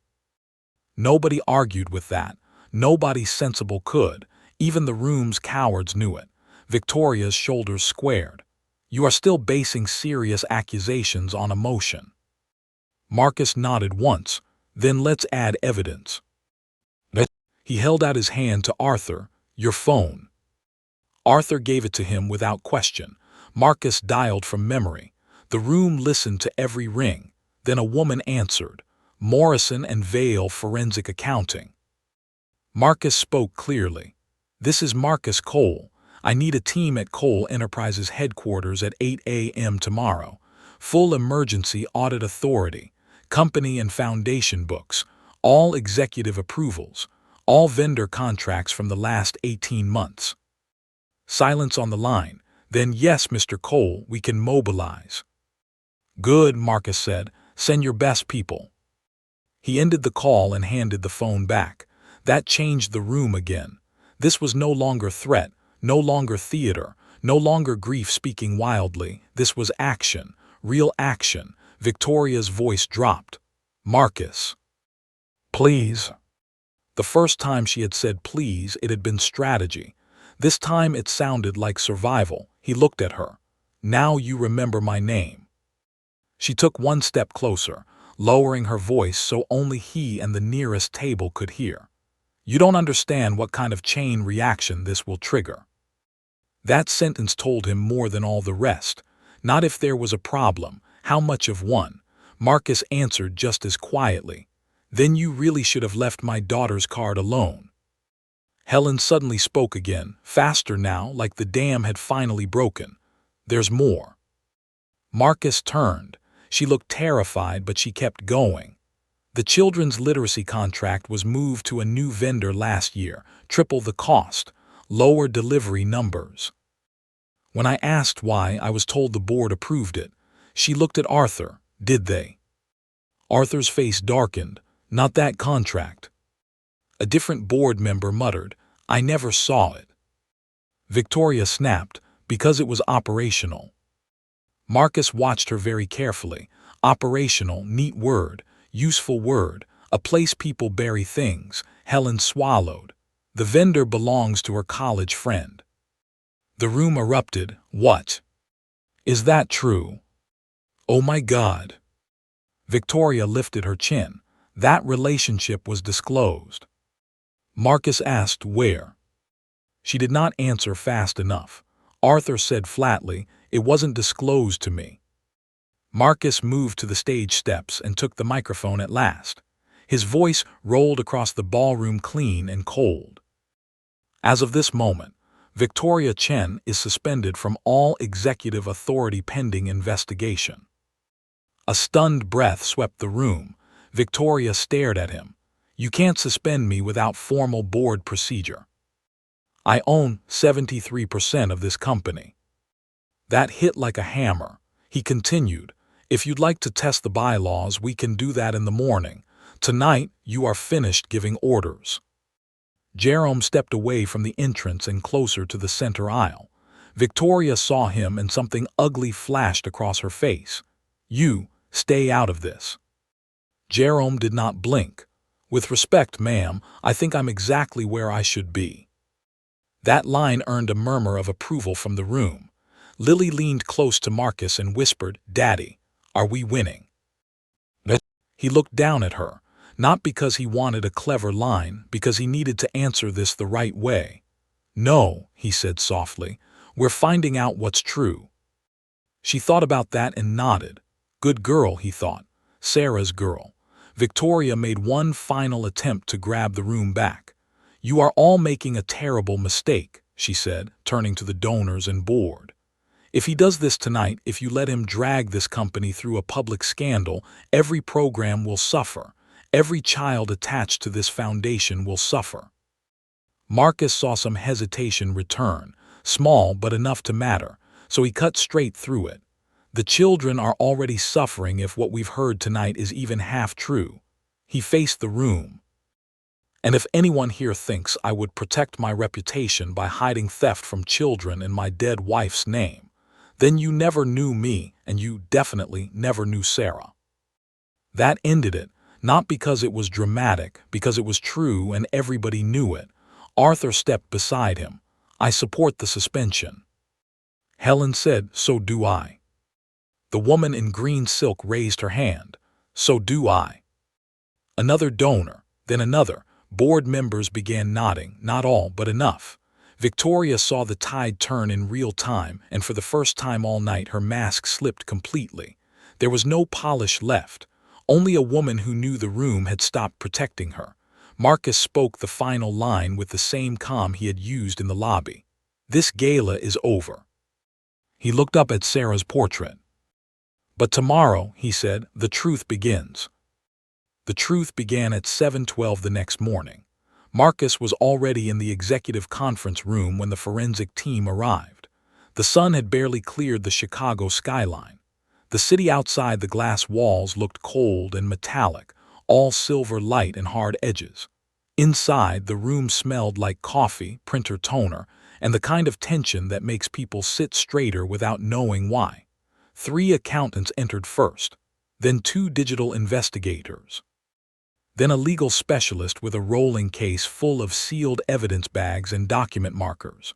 Nobody argued with that. Nobody sensible could. Even the room's cowards knew it. Victoria's shoulders squared. You are still basing serious accusations on emotion. Marcus nodded once. Then let's add evidence. He held out his hand to Arthur. Your phone. Arthur gave it to him without question. Marcus dialed from memory. The room listened to every ring. Then a woman answered. Morrison and Vale Forensic Accounting. Marcus spoke clearly. This is Marcus Cole. I need a team at Cole Enterprises headquarters at 8 a.m. tomorrow. Full emergency audit authority. Company and foundation books. All executive approvals. All vendor contracts from the last 18 months. Silence on the line. Then yes, Mr. Cole, we can mobilize. Good, Marcus said. Send your best people. He ended the call and handed the phone back. That changed the room again. This was no longer threat, no longer theater, no longer grief speaking wildly. This was action, real action. Victoria's voice dropped. Marcus. Please. The first time she had said please, it had been strategy. This time it sounded like survival. He looked at her. Now you remember my name. She took one step closer, lowering her voice so only he and the nearest table could hear. You don't understand what kind of chain reaction this will trigger. That sentence told him more than all the rest. Not if there was a problem, how much of one. Marcus answered just as quietly. Then you really should have left my daughter's card alone. Helen suddenly spoke again, faster now, like the dam had finally broken. There's more. Marcus turned. She looked terrified, but she kept going. The children's literacy contract was moved to a new vendor last year, triple the cost, lower delivery numbers. When I asked why, I was told the board approved it. She looked at Arthur. Did they? Arthur's face darkened. Not that contract. A different board member muttered, I never saw it. Victoria snapped, because it was operational. Marcus watched her very carefully. Operational, neat word, useful word, a place people bury things. Helen swallowed. The vendor belongs to her college friend. The room erupted. What? Is that true? Oh my God. Victoria lifted her chin. That relationship was disclosed. Marcus asked where. She did not answer fast enough. Arthur said flatly, it wasn't disclosed to me. Marcus moved to the stage steps and took the microphone at last. His voice rolled across the ballroom clean and cold. As of this moment, Victoria Chen is suspended from all executive authority pending investigation. A stunned breath swept the room. Victoria stared at him. You can't suspend me without formal board procedure. I own 73% of this company. That hit like a hammer. He continued, if you'd like to test the bylaws, we can do that in the morning. Tonight, you are finished giving orders. Jerome stepped away from the entrance and closer to the center aisle. Victoria saw him and something ugly flashed across her face. You, stay out of this. Jerome did not blink. With respect, ma'am, I think I'm exactly where I should be. That line earned a murmur of approval from the room. Lily leaned close to Marcus and whispered, Daddy, are we winning? He looked down at her, not because he wanted a clever line, because he needed to answer this the right way. No, he said softly, we're finding out what's true. She thought about that and nodded. Good girl, he thought. Sarah's girl. Victoria made one final attempt to grab the room back. You are all making a terrible mistake, she said, turning to the donors and board. If he does this tonight, if you let him drag this company through a public scandal, every program will suffer. Every child attached to this foundation will suffer. Marcus saw some hesitation return, small but enough to matter, so he cut straight through it. The children are already suffering if what we've heard tonight is even half true. He faced the room. And if anyone here thinks I would protect my reputation by hiding theft from children in my dead wife's name, then you never knew me, and you definitely never knew Sarah. That ended it, not because it was dramatic, because it was true and everybody knew it. Arthur stepped beside him. I support the suspension. Helen said, so do I. The woman in green silk raised her hand. So do I. Another donor, then another. Board members began nodding, not all, but enough. Victoria saw the tide turn in real time, and for the first time all night her mask slipped completely. There was no polish left. Only a woman who knew the room had stopped protecting her. Marcus spoke the final line with the same calm he had used in the lobby. This gala is over. He looked up at Sarah's portrait. But tomorrow, he said, the truth begins. The truth began at 7:12 the next morning. Marcus was already in the executive conference room when the forensic team arrived. The sun had barely cleared the Chicago skyline. The city outside the glass walls looked cold and metallic, all silver light and hard edges. Inside, the room smelled like coffee, printer toner, and the kind of tension that makes people sit straighter without knowing why. 3 accountants entered first, then 2 digital investigators. Then a legal specialist with a rolling case full of sealed evidence bags and document markers.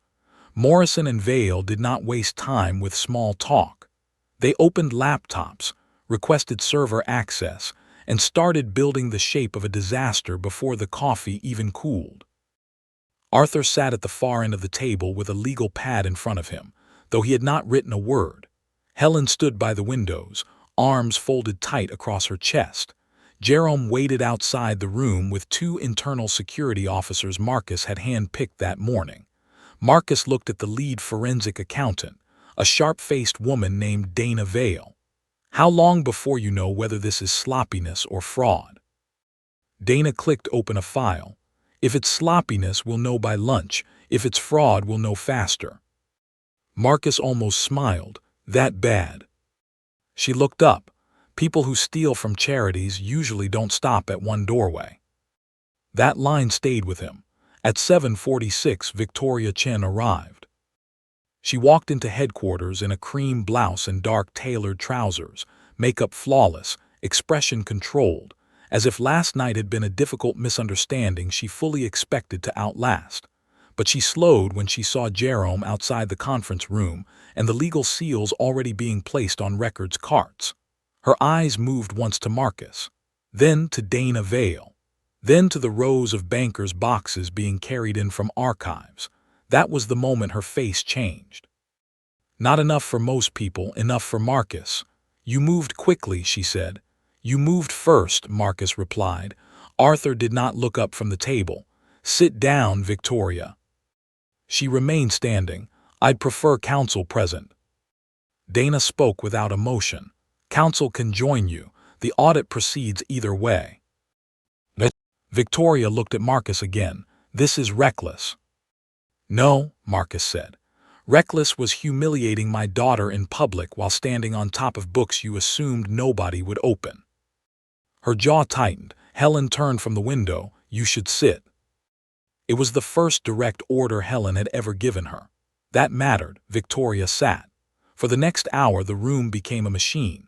Morrison and Vale did not waste time with small talk. They opened laptops, requested server access, and started building the shape of a disaster before the coffee even cooled. Arthur sat at the far end of the table with a legal pad in front of him, though he had not written a word. Helen stood by the windows, arms folded tight across her chest. Jerome waited outside the room with 2 internal security officers Marcus had hand-picked that morning. Marcus looked at the lead forensic accountant, a sharp-faced woman named Dana Vale. How long before you know whether this is sloppiness or fraud? Dana clicked open a file. If it's sloppiness, we'll know by lunch. If it's fraud, we'll know faster. Marcus almost smiled. That bad? She looked up. People who steal from charities usually don't stop at one doorway. That line stayed with him. At 7:46, Victoria Chen arrived. She walked into headquarters in a cream blouse and dark tailored trousers, makeup flawless, expression controlled, as if last night had been a difficult misunderstanding she fully expected to outlast. But she slowed when she saw Jerome outside the conference room and the legal seals already being placed on records carts. Her eyes moved once to Marcus, then to Dana Vale, then to the rows of bankers' boxes being carried in from archives. That was the moment her face changed. Not enough for most people, enough for Marcus. You moved quickly, she said. You moved first, Marcus replied. Arthur did not look up from the table. Sit down, Victoria. She remained standing. I'd prefer counsel present. Dana spoke without emotion. Counsel can join you. The audit proceeds either way. Victoria looked at Marcus again. This is reckless. No, Marcus said. Reckless was humiliating my daughter in public while standing on top of books you assumed nobody would open. Her jaw tightened. Helen turned from the window. You should sit. It was the first direct order Helen had ever given her. That mattered. Victoria sat. For the next hour, the room became a machine.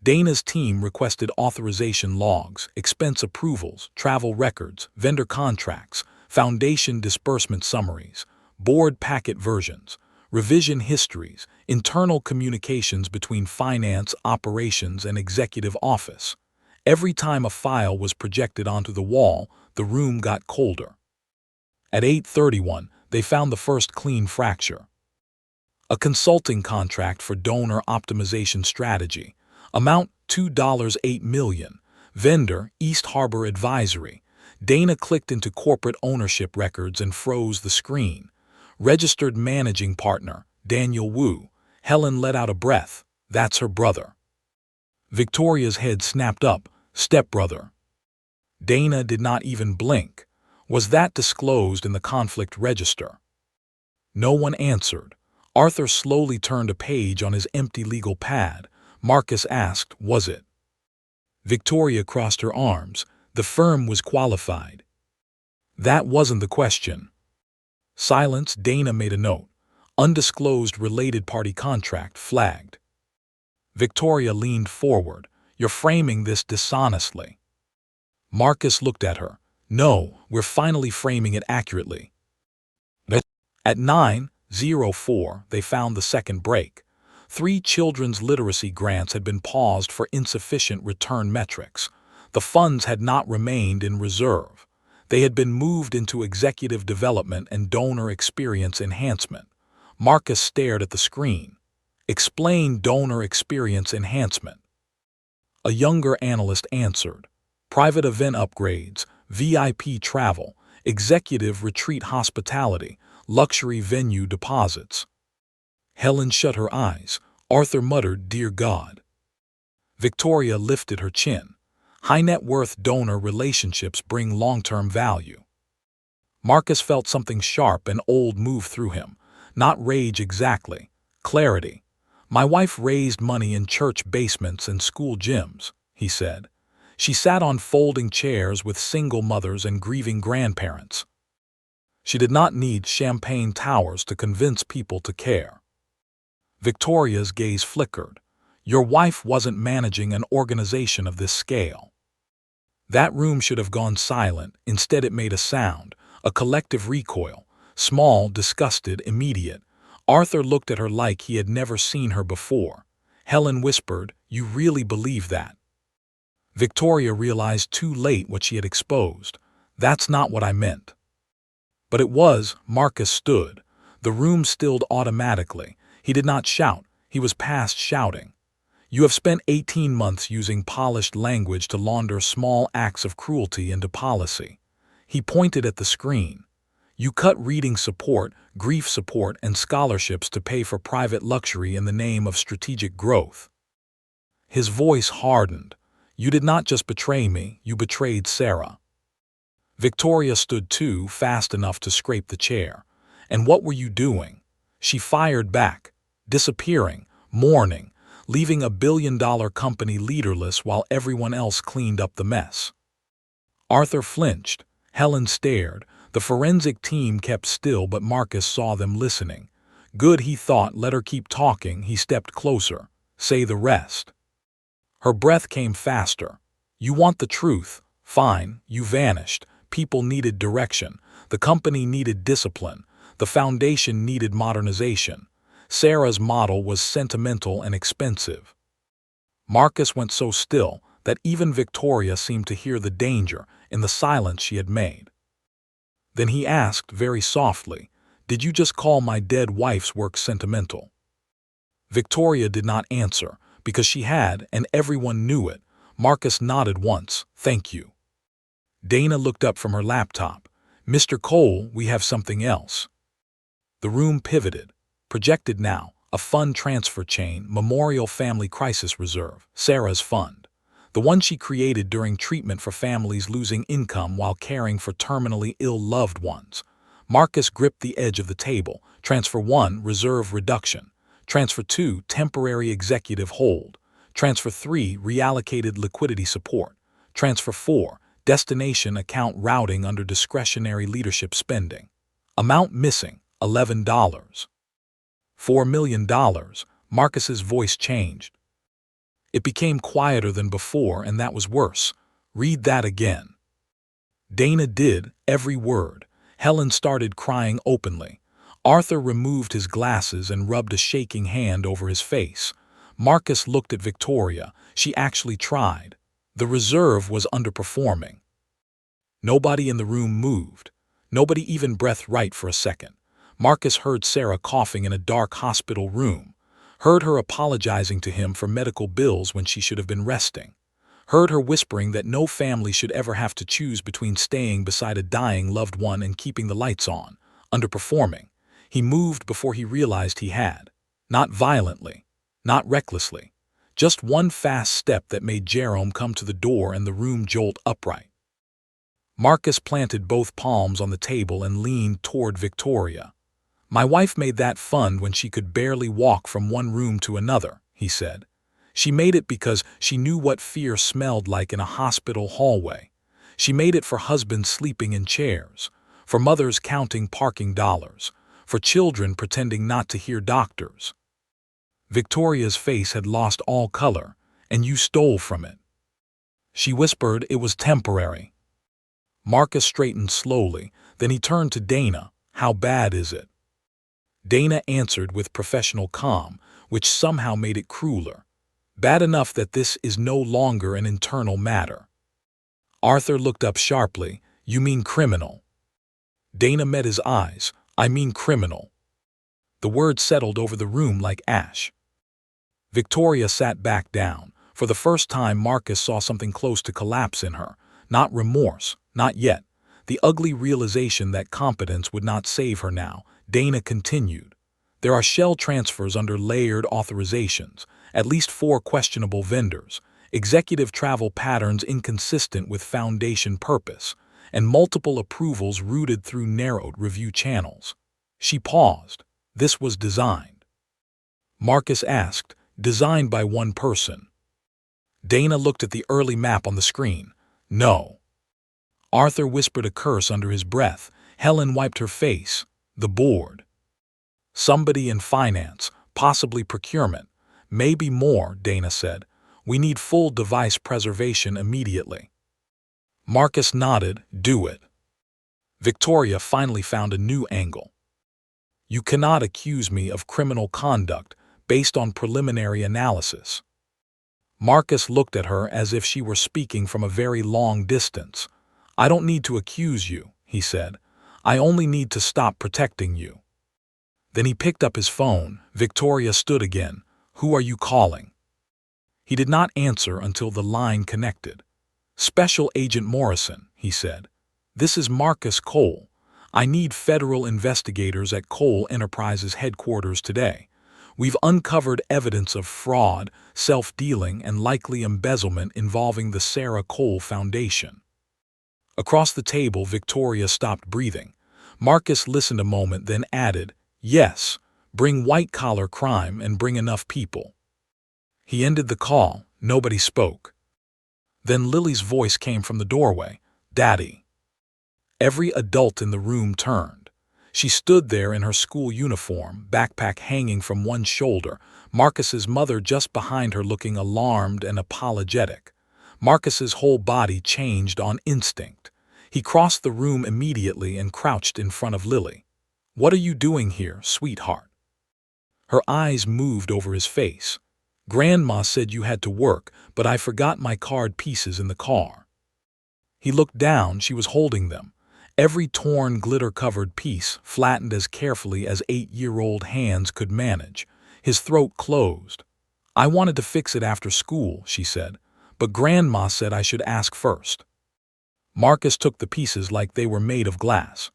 Dana's team requested authorization logs, expense approvals, travel records, vendor contracts, foundation disbursement summaries, board packet versions, revision histories, internal communications between finance, operations, and executive office. Every time a file was projected onto the wall, the room got colder. At 8:31, they found the first clean fracture. A consulting contract for donor optimization strategy. Amount $2.8 million. Vendor, East Harbor Advisory. Dana clicked into corporate ownership records and froze the screen. Registered managing partner, Daniel Wu. Helen let out a breath. That's her brother. Victoria's head snapped up. Stepbrother. Dana did not even blink. Was that disclosed in the conflict register? No one answered. Arthur slowly turned a page on his empty legal pad. Marcus asked, was it? Victoria crossed her arms. The firm was qualified. That wasn't the question. Silence. Dana made a note. Undisclosed related party contract flagged. Victoria leaned forward. You're framing this dishonestly. Marcus looked at her. No, we're finally framing it accurately. At 9:04, they found the second break. 3 children's literacy grants had been paused for insufficient return metrics. The funds had not remained in reserve. They had been moved into executive development and donor experience enhancement. Marcus stared at the screen. Explain donor experience enhancement. A younger analyst answered. Private event upgrades, VIP travel, executive retreat hospitality, luxury venue deposits. Helen shut her eyes. Arthur muttered, Dear God. Victoria lifted her chin. High net worth donor relationships bring long-term value. Marcus felt something sharp and old move through him. Not rage exactly. Clarity. My wife raised money in church basements and school gyms, he said. She sat on folding chairs with single mothers and grieving grandparents. She did not need champagne towers to convince people to care. Victoria's gaze flickered. Your wife wasn't managing an organization of this scale. That room should have gone silent. Instead it made a sound, a collective recoil, small, disgusted, immediate. Arthur looked at her like he had never seen her before. Helen whispered, You really believe that? Victoria realized too late what she had exposed. That's not what I meant. But it was. Marcus stood. The room stilled automatically. He did not shout. He was past shouting. You have spent 18 months using polished language to launder small acts of cruelty into policy. He pointed at the screen. You cut reading support, grief support, and scholarships to pay for private luxury in the name of strategic growth. His voice hardened. You did not just betray me, you betrayed Sarah. Victoria stood too, fast enough to scrape the chair. And what were you doing? She fired back, disappearing, mourning, leaving a billion-dollar company leaderless while everyone else cleaned up the mess. Arthur flinched. Helen stared. The forensic team kept still, but Marcus saw them listening. Good, he thought, let her keep talking. He stepped closer. Say the rest. Her breath came faster. You want the truth? Fine, you vanished. People needed direction. The company needed discipline. The foundation needed modernization. Sarah's model was sentimental and expensive. Marcus went so still that even Victoria seemed to hear the danger in the silence she had made. Then he asked very softly, Did you just call my dead wife's work sentimental? Victoria did not answer, because she had, and everyone knew it. Marcus nodded once. Thank you. Dana looked up from her laptop. Mr. Cole, we have something else. The room pivoted. Projected now, a fund transfer chain, Memorial Family Crisis Reserve, Sarah's fund. The one she created during treatment for families losing income while caring for terminally ill loved ones. Marcus gripped the edge of the table. Transfer 1, reserve reduction. Transfer 2, temporary executive hold. Transfer 3, reallocated liquidity support. Transfer 4, destination account routing under discretionary leadership spending. Amount missing, $11. $4 million. Marcus's voice changed. It became quieter than before, and that was worse. Read that again. Dana did, every word. Helen started crying openly. Arthur removed his glasses and rubbed a shaking hand over his face. Marcus looked at Victoria. She actually tried. The reserve was underperforming. Nobody in the room moved. Nobody even breathed right for a second. Marcus heard Sarah coughing in a dark hospital room. Heard her apologizing to him for medical bills when she should have been resting. Heard her whispering that no family should ever have to choose between staying beside a dying loved one and keeping the lights on. Underperforming. He moved before he realized he had. Not violently, not recklessly. Just one fast step that made Jerome come to the door and the room jolt upright. Marcus planted both palms on the table and leaned toward Victoria. "My wife made that fund when she could barely walk from one room to another," he said. "She made it because she knew what fear smelled like in a hospital hallway. She made it for husbands sleeping in chairs, for mothers counting parking dollars, for children pretending not to hear doctors." Victoria's face had lost all color, "And you stole from it." She whispered it was temporary. Marcus straightened slowly, then he turned to Dana. "How bad is it?" Dana answered with professional calm, which somehow made it crueler. "Bad enough that this is no longer an internal matter." Arthur looked up sharply. "You mean criminal?" Dana met his eyes. "I mean criminal." The word settled over the room like ash. Victoria sat back down. For the first time, Marcus saw something close to collapse in her. Not remorse, not yet. The ugly realization that competence would not save her now. Dana continued. "There are shell transfers under layered authorizations, at least 4 questionable vendors, executive travel patterns inconsistent with foundation purpose, and multiple approvals routed through narrowed review channels." She paused. "This was designed?" Marcus asked. "Designed by one person." Dana looked at the early map on the screen. "No." Arthur whispered a curse under his breath. Helen wiped her face. "The board." "Somebody in finance, possibly procurement. Maybe more," Dana said. "We need full device preservation immediately." Marcus nodded. "Do it." Victoria finally found a new angle. "You cannot accuse me of criminal conduct based on preliminary analysis." Marcus looked at her as if she were speaking from a very long distance. "I don't need to accuse you," he said. "I only need to stop protecting you." Then he picked up his phone. Victoria stood again. "Who are you calling?" He did not answer until the line connected. "Special Agent Morrison," he said. "This is Marcus Cole. I need federal investigators at Cole Enterprises headquarters today. We've uncovered evidence of fraud, self-dealing, and likely embezzlement involving the Sarah Cole Foundation." Across the table, Victoria stopped breathing. Marcus listened a moment, then added, "Yes, bring white-collar crime and bring enough people." He ended the call. Nobody spoke. Then Lily's voice came from the doorway. "Daddy." Every adult in the room turned. She stood there in her school uniform, backpack hanging from one shoulder, Marcus's mother just behind her looking alarmed and apologetic. Marcus's whole body changed on instinct. He crossed the room immediately and crouched in front of Lily. "What are you doing here, sweetheart?" Her eyes moved over his face. "Grandma said you had to work, but I forgot my card pieces in the car." He looked down. She was holding them. Every torn, glitter-covered piece, flattened as carefully as 8-year-old hands could manage. His throat closed. "I wanted to fix it after school," she said, "but Grandma said I should ask first." Marcus took the pieces like they were made of glass.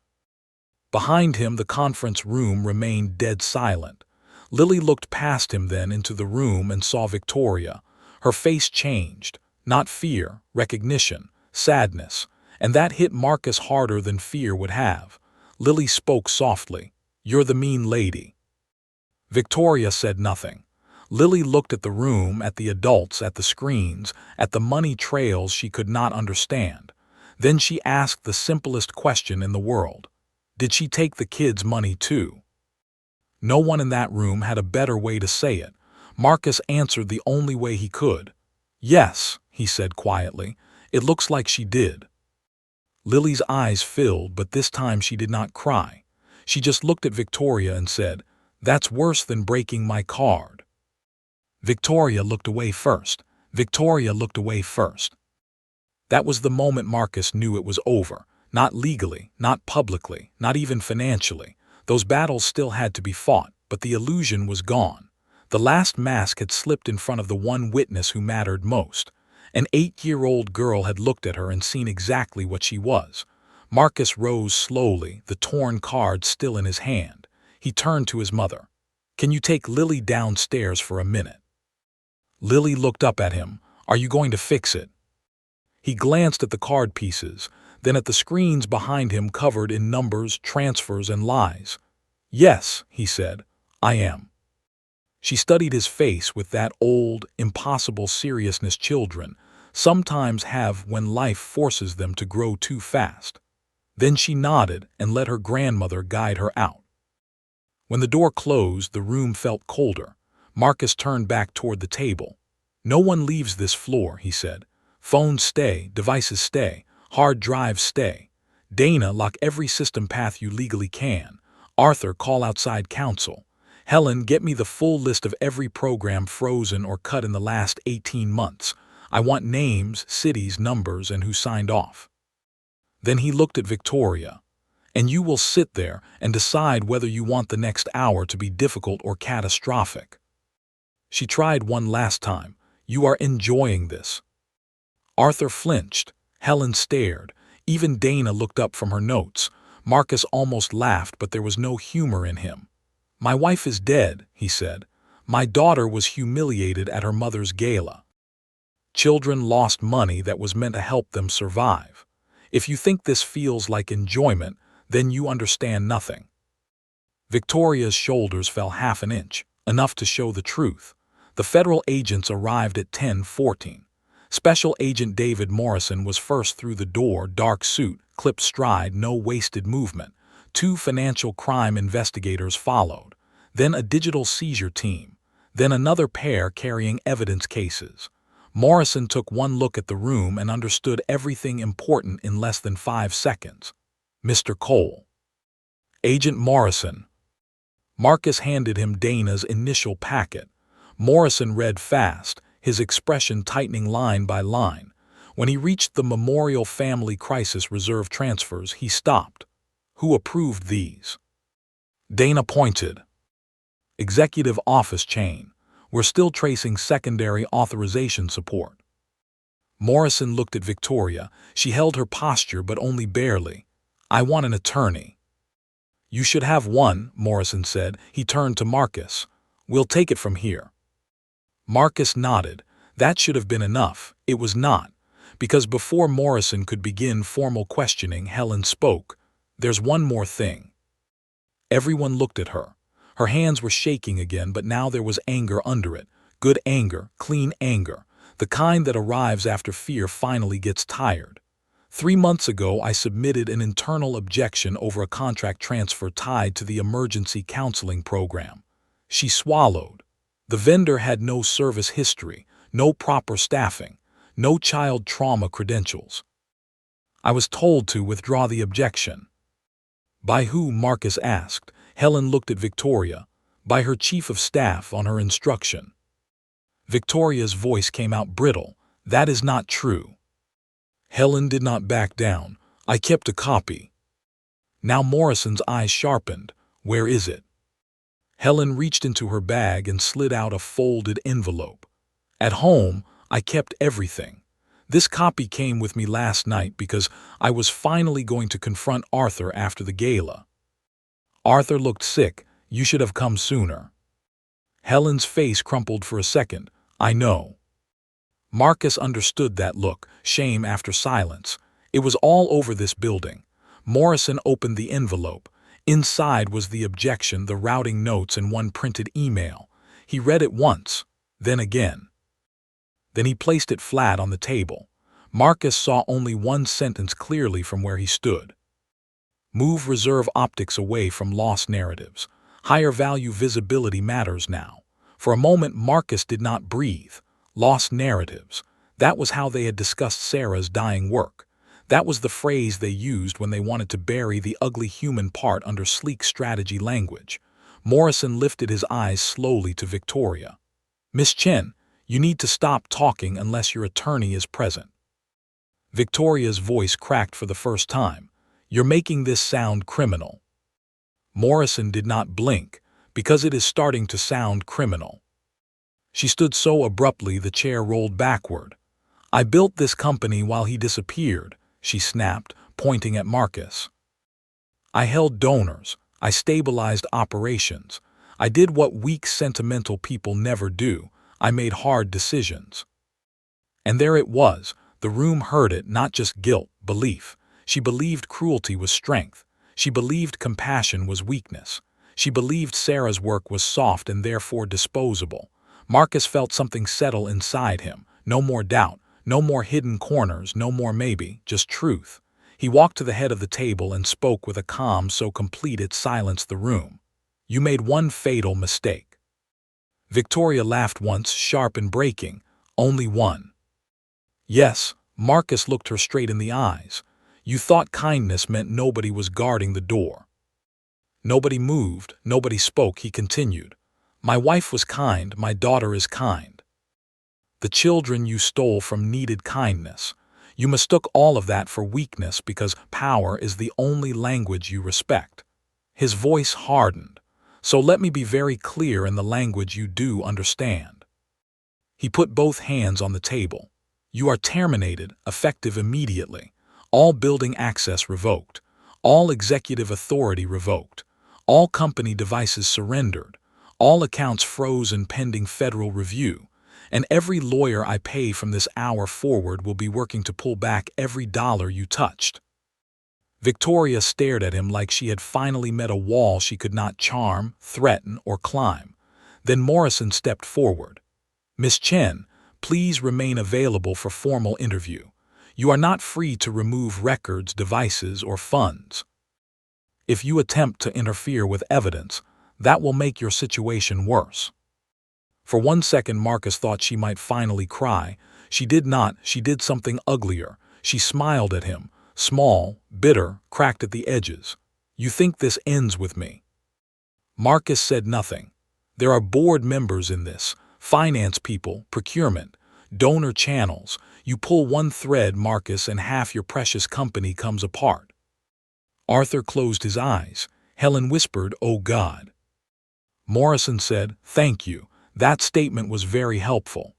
Behind him, the conference room remained dead silent. Lily looked past him then into the room and saw Victoria. Her face changed. Not fear, recognition, sadness. And that hit Marcus harder than fear would have. Lily spoke softly. "You're the mean lady." Victoria said nothing. Lily looked at the room, at the adults, at the screens, at the money trails she could not understand. Then she asked the simplest question in the world. Did she take the kids' money too? No one in that room had a better way to say it. Marcus answered the only way he could. "Yes," he said quietly. "It looks like she did." Lily's eyes filled, but this time she did not cry. She just looked at Victoria and said, "That's worse than breaking my card." Victoria looked away first. Victoria looked away first. That was the moment Marcus knew it was over. Not legally, not publicly, not even financially. Those battles still had to be fought, but the illusion was gone. The last mask had slipped in front of the one witness who mattered most. An 8-year-old girl had looked at her and seen exactly what she was. Marcus rose slowly, the torn card still in his hand. He turned to his mother. Can you take Lily downstairs for a minute? Lily looked up at him. Are you going to fix it? He glanced at the card pieces, then at the screens behind him covered in numbers, transfers, and lies. Yes, he said, I am. She studied his face with that old, impossible seriousness children sometimes have when life forces them to grow too fast. Then she nodded and let her grandmother guide her out. When the door closed, the room felt colder. Marcus turned back toward the table. No one leaves this floor, he said. Phones stay, devices stay, hard drives stay. Dana, lock every system path you legally can. Arthur, call outside counsel. Helen, get me the full list of every program frozen or cut in the last 18 months. I want names, cities, numbers, and who signed off. Then he looked at Victoria. And you will sit there and decide whether you want the next hour to be difficult or catastrophic. She tried one last time. You are enjoying this. Arthur flinched. Helen stared. Even Dana looked up from her notes. Marcus almost laughed, but there was no humor in him. My wife is dead, he said. My daughter was humiliated at her mother's gala. Children lost money that was meant to help them survive. If you think this feels like enjoyment, then you understand nothing. Victoria's shoulders fell half an inch, enough to show the truth. The federal agents arrived at 10:14. Special Agent David Morrison was first through the door, dark suit, clipped stride, no wasted movement. 2 financial crime investigators followed, then a digital seizure team, then another pair carrying evidence cases. Morrison took one look at the room and understood everything important in less than 5 seconds. Mr. Cole. Agent Morrison. Marcus handed him Dana's initial packet. Morrison read fast, his expression tightening line by line. When he reached the Memorial Family Crisis Reserve transfers, he stopped. Who approved these? Dana pointed. Executive office chain. We're still tracing secondary authorization support. Morrison looked at Victoria. She held her posture, but only barely. I want an attorney. You should have one, Morrison said. He turned to Marcus. We'll take it from here. Marcus nodded. That should have been enough. It was not. Because before Morrison could begin formal questioning, Helen spoke. There's one more thing. Everyone looked at her. Her hands were shaking again, but now there was anger under it. Good anger, clean anger. The kind that arrives after fear finally gets tired. 3 months ago, I submitted an internal objection over a contract transfer tied to the emergency counseling program. She swallowed. The vendor had no service history, no proper staffing, no child trauma credentials. I was told to withdraw the objection. By who? Marcus asked. Helen looked at Victoria. By her chief of staff on her instruction. Victoria's voice came out brittle. That is not true. Helen did not back down. I kept a copy. Now Morrison's eyes sharpened. Where is it? Helen reached into her bag and slid out a folded envelope. At home, I kept everything. This copy came with me last night because I was finally going to confront Arthur after the gala. Arthur looked sick. You should have come sooner. Helen's face crumpled for a second. I know. Marcus understood that look, shame after silence. It was all over this building. Morrison opened the envelope. Inside was the objection, the routing notes, and one printed email. He read it once, then again. Then he placed it flat on the table. Marcus saw only one sentence clearly from where he stood. Move reserve optics away from lost narratives. Higher value visibility matters now. For a moment, Marcus did not breathe. Lost narratives. That was how they had discussed Sarah's dying work. That was the phrase they used when they wanted to bury the ugly human part under sleek strategy language. Morrison lifted his eyes slowly to Victoria. Miss Chen, you need to stop talking unless your attorney is present. Victoria's voice cracked for the first time. You're making this sound criminal. Morrison did not blink, because it is starting to sound criminal. She stood so abruptly the chair rolled backward. I built this company while he disappeared, she snapped, pointing at Marcus. I held donors. I stabilized operations. I did what weak, sentimental people never do. I made hard decisions. And there it was. The room heard it, not just guilt, belief. She believed cruelty was strength. She believed compassion was weakness. She believed Sarah's work was soft and therefore disposable. Marcus felt something settle inside him. No more doubt, no more hidden corners, no more maybe, just truth. He walked to the head of the table and spoke with a calm so complete it silenced the room. You made one fatal mistake. Victoria laughed once, sharp and breaking. Only one. Yes, Marcus looked her straight in the eyes. You thought kindness meant nobody was guarding the door. Nobody moved, nobody spoke, he continued. My wife was kind, my daughter is kind. The children you stole from needed kindness. You mistook all of that for weakness because power is the only language you respect. His voice hardened. So let me be very clear in the language you do understand. He put both hands on the table. You are terminated, effective immediately. All building access revoked. All executive authority revoked. All company devices surrendered. All accounts frozen pending federal review. And every lawyer I pay from this hour forward will be working to pull back every dollar you touched. Victoria stared at him like she had finally met a wall she could not charm, threaten, or climb. Then Morrison stepped forward. Miss Chen, please remain available for formal interview. You are not free to remove records, devices, or funds. If you attempt to interfere with evidence, that will make your situation worse. For 1 second Marcus thought she might finally cry. She did not, she did something uglier. She smiled at him, small, bitter, cracked at the edges. You think this ends with me? Marcus said nothing. There are board members in this, finance people, procurement, donor channels. You pull one thread, Marcus, and half your precious company comes apart. Arthur closed his eyes. Helen whispered, "Oh God." Morrison said, "Thank you. That statement was very helpful."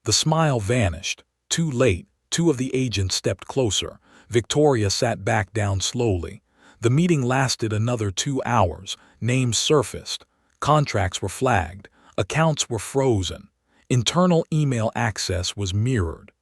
The smile vanished. Too late, 2 of the agents stepped closer. Victoria sat back down slowly. The meeting lasted another 2 hours. Names surfaced. Contracts were flagged. Accounts were frozen. Internal email access was mirrored.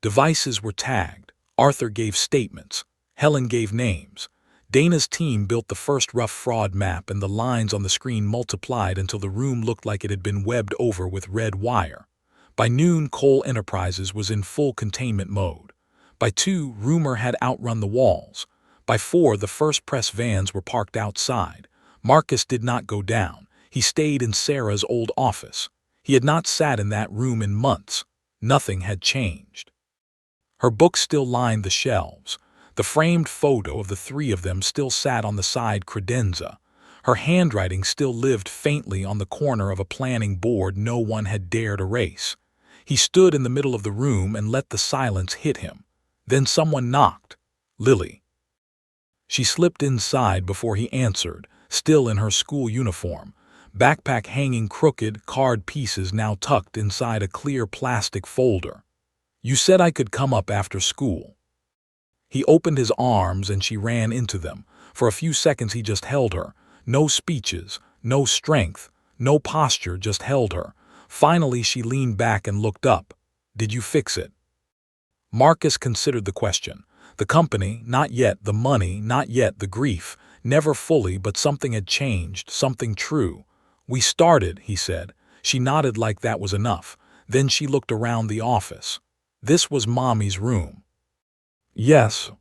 Devices were tagged. Arthur gave statements. Helen gave names. Dana's team built the first rough fraud map, and the lines on the screen multiplied until the room looked like it had been webbed over with red wire. By noon, Cole Enterprises was in full containment mode. By 2, rumor had outrun the walls. By 4, the first press vans were parked outside. Marcus did not go down. He stayed in Sarah's old office. He had not sat in that room in months. Nothing had changed. Her books still lined the shelves. The framed photo of the 3 of them still sat on the side credenza. Her handwriting still lived faintly on the corner of a planning board no one had dared erase. He stood in the middle of the room and let the silence hit him. Then someone knocked. Lily. She slipped inside before he answered, still in her school uniform, backpack hanging crooked, card pieces now tucked inside a clear plastic folder. You said I could come up after school. He opened his arms and she ran into them. For a few seconds he just held her. No speeches, no strength, no posture, just held her. Finally she leaned back and looked up. Did you fix it? Marcus considered the question. The company, not yet. The money, not yet. The grief, never fully, but something had changed, something true. We started, he said. She nodded like that was enough. Then she looked around the office. This was Mommy's room. Yes.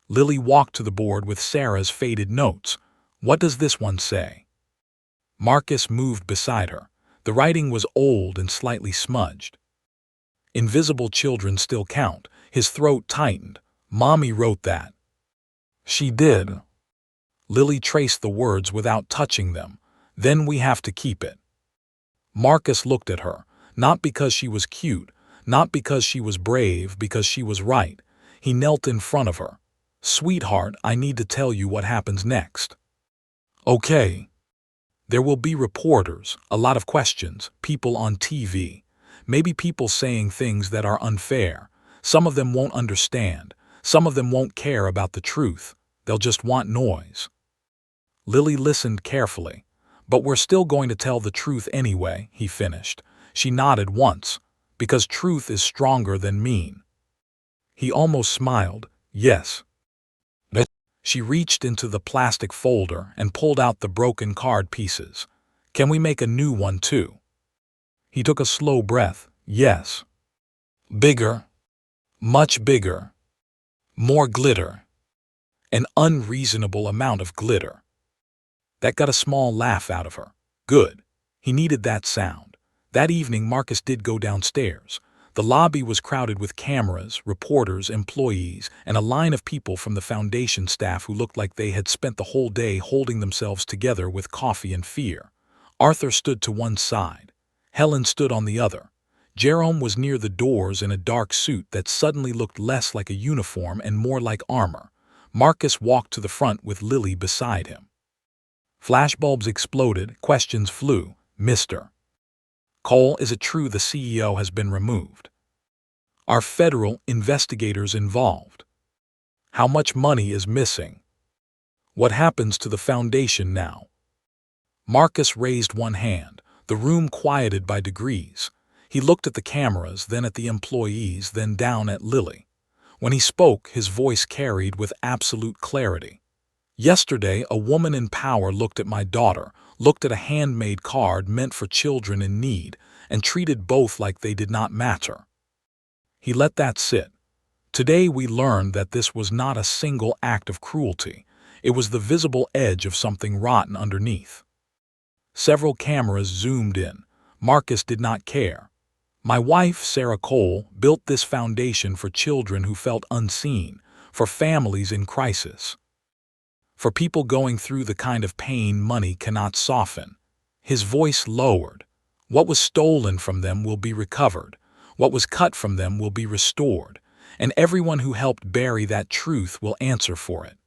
Lily walked to the board with Sarah's faded notes. What does this one say? Marcus moved beside her. The writing was old and slightly smudged. Invisible children still count. His throat tightened. Mommy wrote that. She did. Lily traced the words without touching them. Then we have to keep it. Marcus looked at her, not because she was cute, not because she was brave, because she was right. He knelt in front of her. Sweetheart, I need to tell you what happens next. Okay. There will be reporters, a lot of questions, people on TV. Maybe people saying things that are unfair. Some of them won't understand. Some of them won't care about the truth. They'll just want noise. Lily listened carefully. But we're still going to tell the truth anyway, he finished. She nodded once, because truth is stronger than mean. He almost smiled. Yes. She reached into the plastic folder and pulled out the broken card pieces. Can we make a new one too? He took a slow breath. Yes. Bigger. Much bigger. More glitter. An unreasonable amount of glitter. That got a small laugh out of her. Good. He needed that sound. That evening, Marcus did go downstairs. The lobby was crowded with cameras, reporters, employees, and a line of people from the foundation staff who looked like they had spent the whole day holding themselves together with coffee and fear. Arthur stood to one side. Helen stood on the other. Jerome was near the doors in a dark suit that suddenly looked less like a uniform and more like armor. Marcus walked to the front with Lily beside him. Flashbulbs exploded, questions flew. Mr. Cole, is it true the CEO has been removed? Are federal investigators involved? How much money is missing? What happens to the foundation now? Marcus raised one hand. The room quieted by degrees. He looked at the cameras, then at the employees, then down at Lily. When he spoke, his voice carried with absolute clarity. Yesterday, a woman in power looked at my daughter, looked at a handmade card meant for children in need, and treated both like they did not matter. He let that sit. Today we learned that this was not a single act of cruelty. It was the visible edge of something rotten underneath. Several cameras zoomed in. Marcus did not care. My wife, Sarah Cole, built this foundation for children who felt unseen, for families in crisis, for people going through the kind of pain money cannot soften. His voice lowered. What was stolen from them will be recovered. What was cut from them will be restored. And everyone who helped bury that truth will answer for it.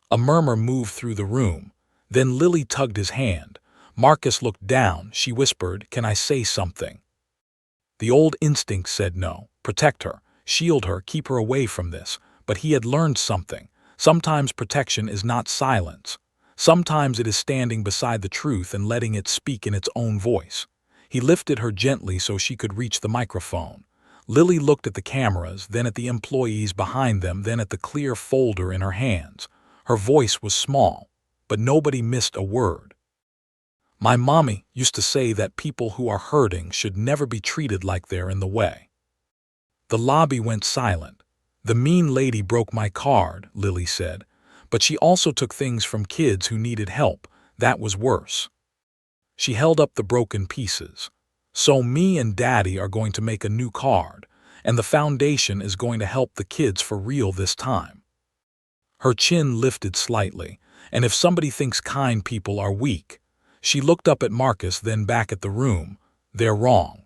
A murmur moved through the room. Then Lily tugged his hand. Marcus looked down. She whispered, "Can I say something?" The old instinct said no. Protect her. Shield her. Keep her away from this. But he had learned something. Sometimes protection is not silence. Sometimes it is standing beside the truth and letting it speak in its own voice. He lifted her gently so she could reach the microphone. Lily looked at the cameras, then at the employees behind them, then at the clear folder in her hands. Her voice was small, but nobody missed a word. My mommy used to say that people who are hurting should never be treated like they're in the way. The lobby went silent. The mean lady broke my card, Lily said, but she also took things from kids who needed help. That was worse. She held up the broken pieces. So me and Daddy are going to make a new card, and the foundation is going to help the kids for real this time. Her chin lifted slightly, and if somebody thinks kind people are weak, she looked up at Marcus, then back at the room. They're wrong.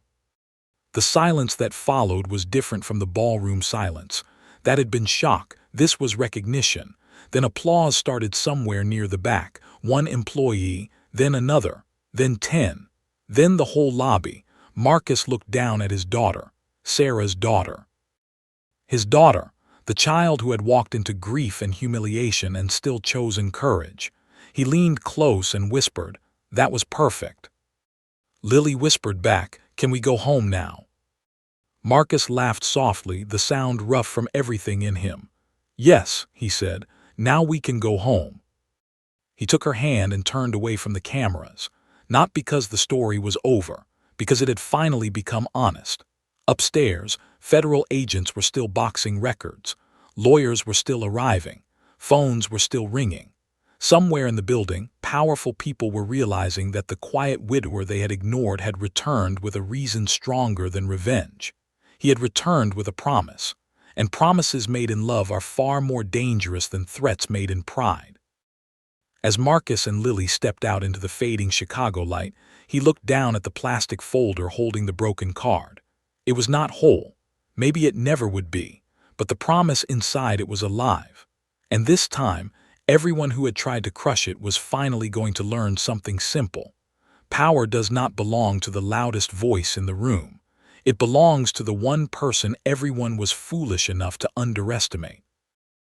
The silence that followed was different from the ballroom silence. That had been shock. This was recognition. Then applause started somewhere near the back. One employee, then another, then 10, then the whole lobby. Marcus looked down at his daughter, Sarah's daughter. His daughter, the child who had walked into grief and humiliation and still chosen courage. He leaned close and whispered, "That was perfect." Lily whispered back, "Can we go home now?" Marcus laughed softly, the sound rough from everything in him. "Yes," he said, "now we can go home." He took her hand and turned away from the cameras, not because the story was over, because it had finally become honest. Upstairs, federal agents were still boxing records. Lawyers were still arriving. Phones were still ringing. Somewhere in the building, powerful people were realizing that the quiet widower they had ignored had returned with a reason stronger than revenge. He had returned with a promise, and promises made in love are far more dangerous than threats made in pride. As Marcus and Lily stepped out into the fading Chicago light, he looked down at the plastic folder holding the broken card. It was not whole. Maybe it never would be, but the promise inside it was alive. And this time, everyone who had tried to crush it was finally going to learn something simple. Power does not belong to the loudest voice in the room. It belongs to the one person everyone was foolish enough to underestimate.